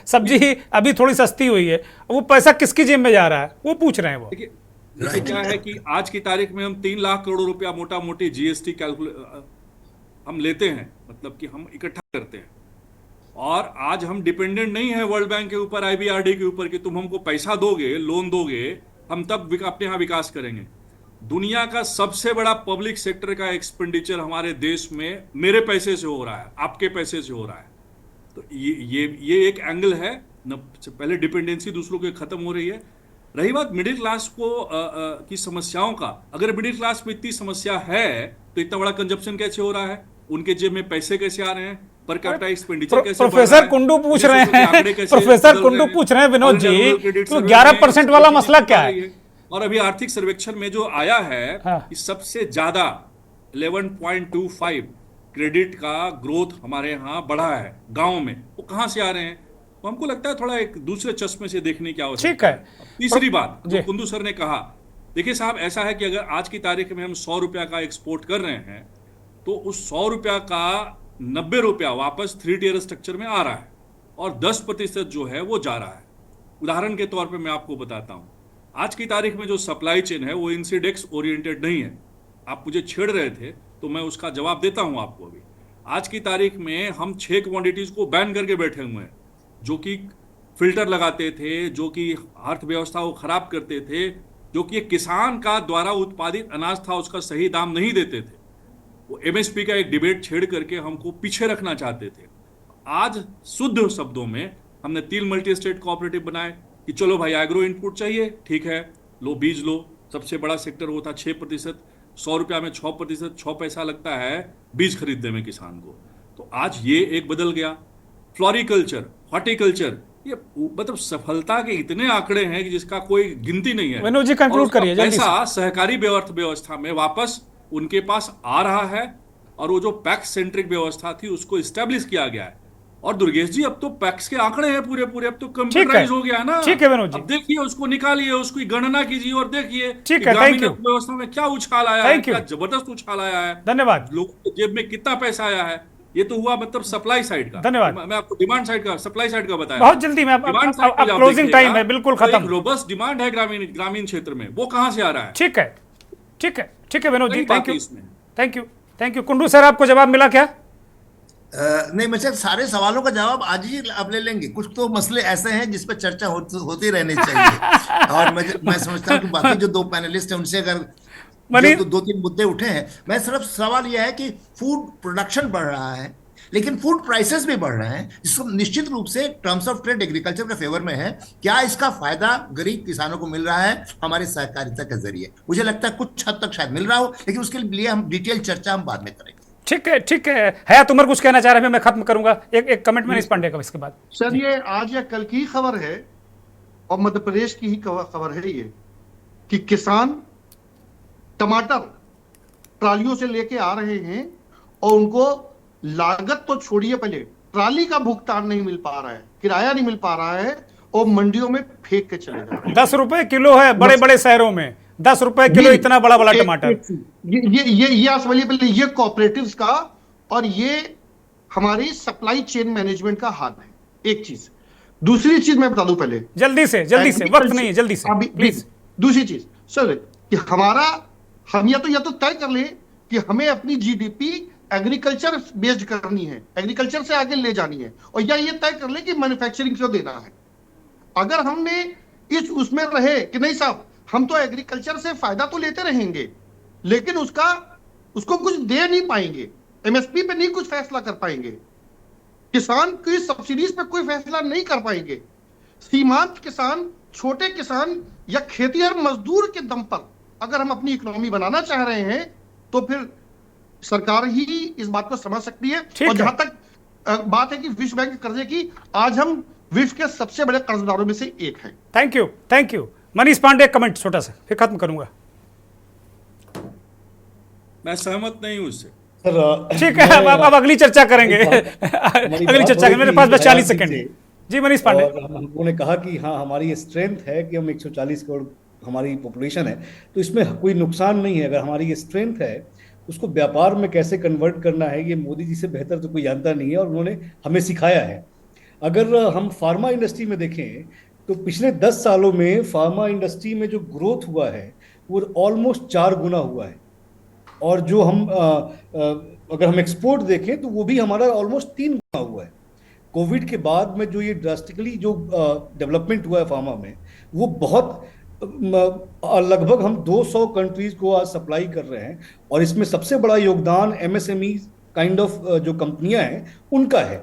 सब्जी अभी थोड़ी सस्ती हुई है, वो पैसा किसकी जेब में जा रहा है, वो पूछ रहे हैं। वो देखिए क्या है कि आज की तारीख में हम 3 लाख करोड़ रुपया मोटा मोटी GST हम लेते हैं, मतलब कि हम इकट्ठा करते हैं। और आज हम डिपेंडेंट नहीं है वर्ल्ड बैंक के ऊपर, IBRD के ऊपर कि तुम हमको पैसा दोगे, लोन दोगे, हम तब अपने यहाँ विकास करेंगे। दुनिया का सबसे बड़ा पब्लिक सेक्टर का एक्सपेंडिचर हमारे देश में मेरे पैसे से हो रहा है, आपके पैसे से हो रहा है। तो ये एक एंगल है न, पहले डिपेंडेंसी दूसरों की खत्म हो रही है। रही बात मिडिल क्लास की समस्याओं का, अगर मिडिल क्लास में इतनी समस्या है तो इतना बड़ा कंजप्शन कैसे हो रहा है, उनके जेब में पैसे कैसे आ रहे हैं, पर कैपिटा एक्सपेंडिचर कैसे? प्रोफेसर कुंडू पूछ रहे हैं, प्रोफेसर कुंडू पूछ रहे हैं विनोद जी, तो 11% वाला मसला क्या है? और अभी आर्थिक सर्वेक्षण में जो आया है कि सबसे ज्यादा 11.25 क्रेडिट का ग्रोथ हमारे यहाँ बढ़ा है गांव में, वो कहां से आ रहे हैं? तो हमको लगता है थोड़ा एक दूसरे चश्मे से देखने की आवश्यकता है। तीसरी बात जो कुंदू सर ने कहा, देखिए साहब ऐसा है कि अगर आज की तारीख में हम 100 रुपया का एक्सपोर्ट कर रहे हैं तो उस 100 रुपया का 90 रुपया वापस 3 टियर स्ट्रक्चर में आ रहा है और 10% जो है वो जा रहा है। उदाहरण के तौर पे मैं आपको बताता हूं, आज की तारीख में जो सप्लाई चेन है वो इंसिडेक्स ओरिएंटेड नहीं है। आप मुझे छेड़ रहे थे तो मैं उसका जवाब देता हूं आपको। अभी आज की तारीख में हम 6 कमोडिटीज को बैन करके बैठे हुए हैं, जो कि फिल्टर लगाते थे, जो कि अर्थव्यवस्था को खराब करते थे, जो कि किसान का द्वारा उत्पादित अनाज था उसका सही दाम नहीं देते थे। वो MSP का एक डिबेट छेड़ करके हमको पीछे रखना चाहते थे। आज शुद्ध शब्दों में हमने 3 मल्टी स्टेट कोऑपरेटिव बनाए कि चलो भाई एग्रो इनपुट चाहिए, ठीक है, लो बीज लो, सबसे बड़ा सेक्टर वो था 6%, ₹100 में 6% 6 पैसा लगता है बीज खरीदने में किसान को। तो आज ये एक बदल गया। फ्लोरिकल्चर, हॉर्टिकल्चर, ये मतलब सफलता के इतने आंकड़े हैं कि जिसका कोई गिनती नहीं है। विनोद जी कंक्लूड करिए जल्दी से। पैसा सहकारी अर्थव्यवस्था में वापस उनके पास आ रहा है और वो जो पैक्स सेंट्रिक व्यवस्था थी उसको इस्टेब्लिश किया गया है। और दुर्गेश जी अब तो पैक्स के आंकड़े हैं पूरे, अब तो कंप्यूटराइज हो गया है ना। ठीक है विनोद जी, अब देखिए उसको निकालिए, उसकी गणना कीजिए और देखिए ठीक है, ग्रामीण अर्थव्यवस्था में क्या उछाल आया है, क्या जबरदस्त उछाल आया है। धन्यवाद। लोगों की जेब में कितना पैसा आया है। ये तो हुआ मतलब सप्लाई साइड का। धन्यवाद। मैं आपको डिमांड साइड का, सप्लाई साइड का बताया बहुत जल्दी में, अब क्लोजिंग टाइम है, बिल्कुल खत्म। रोबस्ट डिमांड है ग्रामीण क्षेत्र में, वो कहां से आ रहा है? ठीक है, ठीक है, ठीक है Vinod ji, thank you. Kundu sir, आपको जवाब मिला क्या? नहीं, मैं सारे सवालों का जवाब आज ही अब ले लेंगे। कुछ तो मसले ऐसे हैं जिस पर चर्चा होती रहनी चाहिए और मैं समझता हूँ कि बाकी जो दो पैनलिस्ट हैं उनसे अगर दो तीन मुद्दे उठे हैं, मैं सिर्फ सवाल यह है कि फूड प्रोडक्शन बढ़ रहा है लेकिन फूड प्राइसेस भी बढ़ रहे हैं, जिसको निश्चित रूप से टर्म्स ऑफ ट्रेड एग्रीकल्चर के फेवर में है। क्या इसका फायदा गरीब किसानों को मिल रहा है हमारी सहकारिता के जरिए? मुझे लगता है कुछ हद तक शायद मिल रहा हो, लेकिन उसके लिए हम डिटेल चर्चा हम बाद में करेंगे। ठीक है। हयात उमर कुछ कहना चाह रहे हैं, मैं खत्म करूंगा। एक कमेंट मनीष पांडे का इसके बाद। सर, ये आज या कल की खबर है और मध्य प्रदेश की ही खबर है ये कि किसान टमाटर ट्रालियों से लेके आ रहे हैं और उनको लागत तो छोड़िए, पहले ट्राली का भुगतान नहीं मिल पा रहा है, किराया नहीं मिल पा रहा है और मंडियों में फेंक के चले जा रहे हैं। 10 रुपए किलो है बड़े बड़े शहरों में, 10 रुपए किलो, इतना बड़ा बड़ा टमाटर। ये समझिए पहले, ये कोऑपरेटिव्स का और ये हमारी सप्लाई चेन मैनेजमेंट का हाल है, एक चीज। दूसरी चीज मैं बता दूं पहले, जल्दी से, वक्त नहीं है, जल्दी से प्लीज। दूसरी चीज सर कि हम या तो तय कर ले कि हमें अपनी जीडीपी एग्रीकल्चर बेस्ड करनी है, एग्रीकल्चर से आगे ले जानी है, और या ये तय कर ले कि मैन्युफैक्चरिंग को देना है। अगर हमने इस उसमें रहे कि नहीं साहब हम तो एग्रीकल्चर से फायदा तो लेते रहेंगे लेकिन उसको कुछ दे नहीं पाएंगे, एमएसपी पे नहीं कुछ फैसला कर पाएंगे, किसान की सब्सिडीज पे कोई फैसला नहीं कर पाएंगे, सीमांत किसान, छोटे किसान या खेतिहर मजदूर के दम पर अगर हम अपनी इकोनॉमी बनाना चाह रहे हैं तो फिर सरकार ही इस बात को समझ सकती है। और जहां तक बात है कि विश्व बैंक के कर्जे की, आज हम विश्व के सबसे बड़े कर्जदारों में से एक हैं। Thank you. Manish Pandey comment छोटा सा, फिर खत्म करूंगा। मैं सहमत नहीं हूं उससे। ठीक है, अब अगली चर्चा करेंगे। अगली चर्चा मेरे पास बस 40 सेकंड। जी मनीष पांडे। उन्होंने कहा कि हाँ हमारी स्ट्रेंथ है कि हम 140 करोड़ हमारी पॉपुलेशन है, तो इसमें कोई नुकसान नहीं है। अगर हमारी ये स्ट्रेंथ है उसको व्यापार में कैसे कन्वर्ट करना है, ये मोदी जी से बेहतर तो कोई जानता नहीं है और उन्होंने हमें सिखाया है। अगर हम फार्मा इंडस्ट्री में देखें तो पिछले 10 सालों में फार्मा इंडस्ट्री में जो ग्रोथ हुआ है वो ऑलमोस्ट 4 गुना हुआ है, और जो हम अगर हम एक्सपोर्ट देखें तो वो भी हमारा ऑलमोस्ट 3 गुना हुआ है। कोविड के बाद में जो ये ड्रास्टिकली जो डेवलपमेंट हुआ है फार्मा में, वो बहुत लगभग हम 200 कंट्रीज को आज सप्लाई कर रहे हैं, और इसमें सबसे बड़ा योगदान एमएसएमई काइंड ऑफ जो कंपनियां हैं उनका है।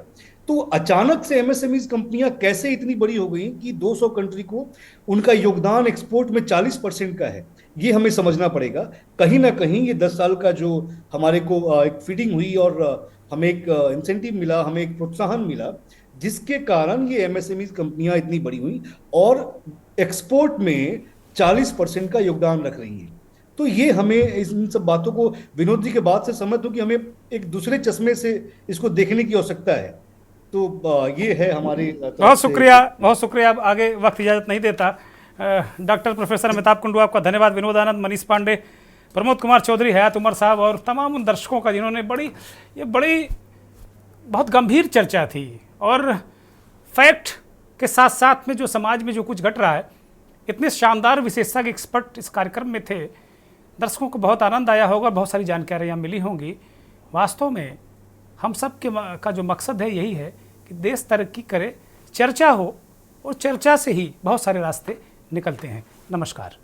तो अचानक से एमएसएमई कंपनियां कैसे इतनी बड़ी हो गई कि 200 कंट्री को उनका योगदान एक्सपोर्ट में 40% का है, ये हमें समझना पड़ेगा। कहीं ना कहीं ये 10 साल का जो हमारे को एक फीडिंग हुई और हमें एक इंसेंटिव मिला, हमें एक प्रोत्साहन मिला, जिसके कारण ये एमएसएमई कंपनियां इतनी बड़ी हुई और एक्सपोर्ट में 40% का योगदान रख रही हैं। तो ये हमें इन सब बातों को विनोद जी के बात से समझ हो कि हमें एक दूसरे चश्मे से इसको देखने की आवश्यकता है। तो ये है हमारे। बहुत शुक्रिया। अब आगे वक्त इजाजत नहीं देता। डॉक्टर प्रोफेसर अमिताभ कुंडू आपका धन्यवाद, विनोद आनंद, मनीष पांडे, प्रमोद कुमार चौधरी, हयात उमर साहब और तमाम उन दर्शकों का जिन्होंने बहुत गंभीर चर्चा थी और फैक्ट के साथ साथ में जो समाज में जो कुछ घट रहा है, इतने शानदार विशेषज्ञ एक्सपर्ट इस कार्यक्रम में थे। दर्शकों को बहुत आनंद आया होगा, बहुत सारी जानकारियाँ मिली होंगी। वास्तव में हम सब का जो मकसद है यही है कि देश तरक्की करे, चर्चा हो और चर्चा से ही बहुत सारे रास्ते निकलते हैं। नमस्कार।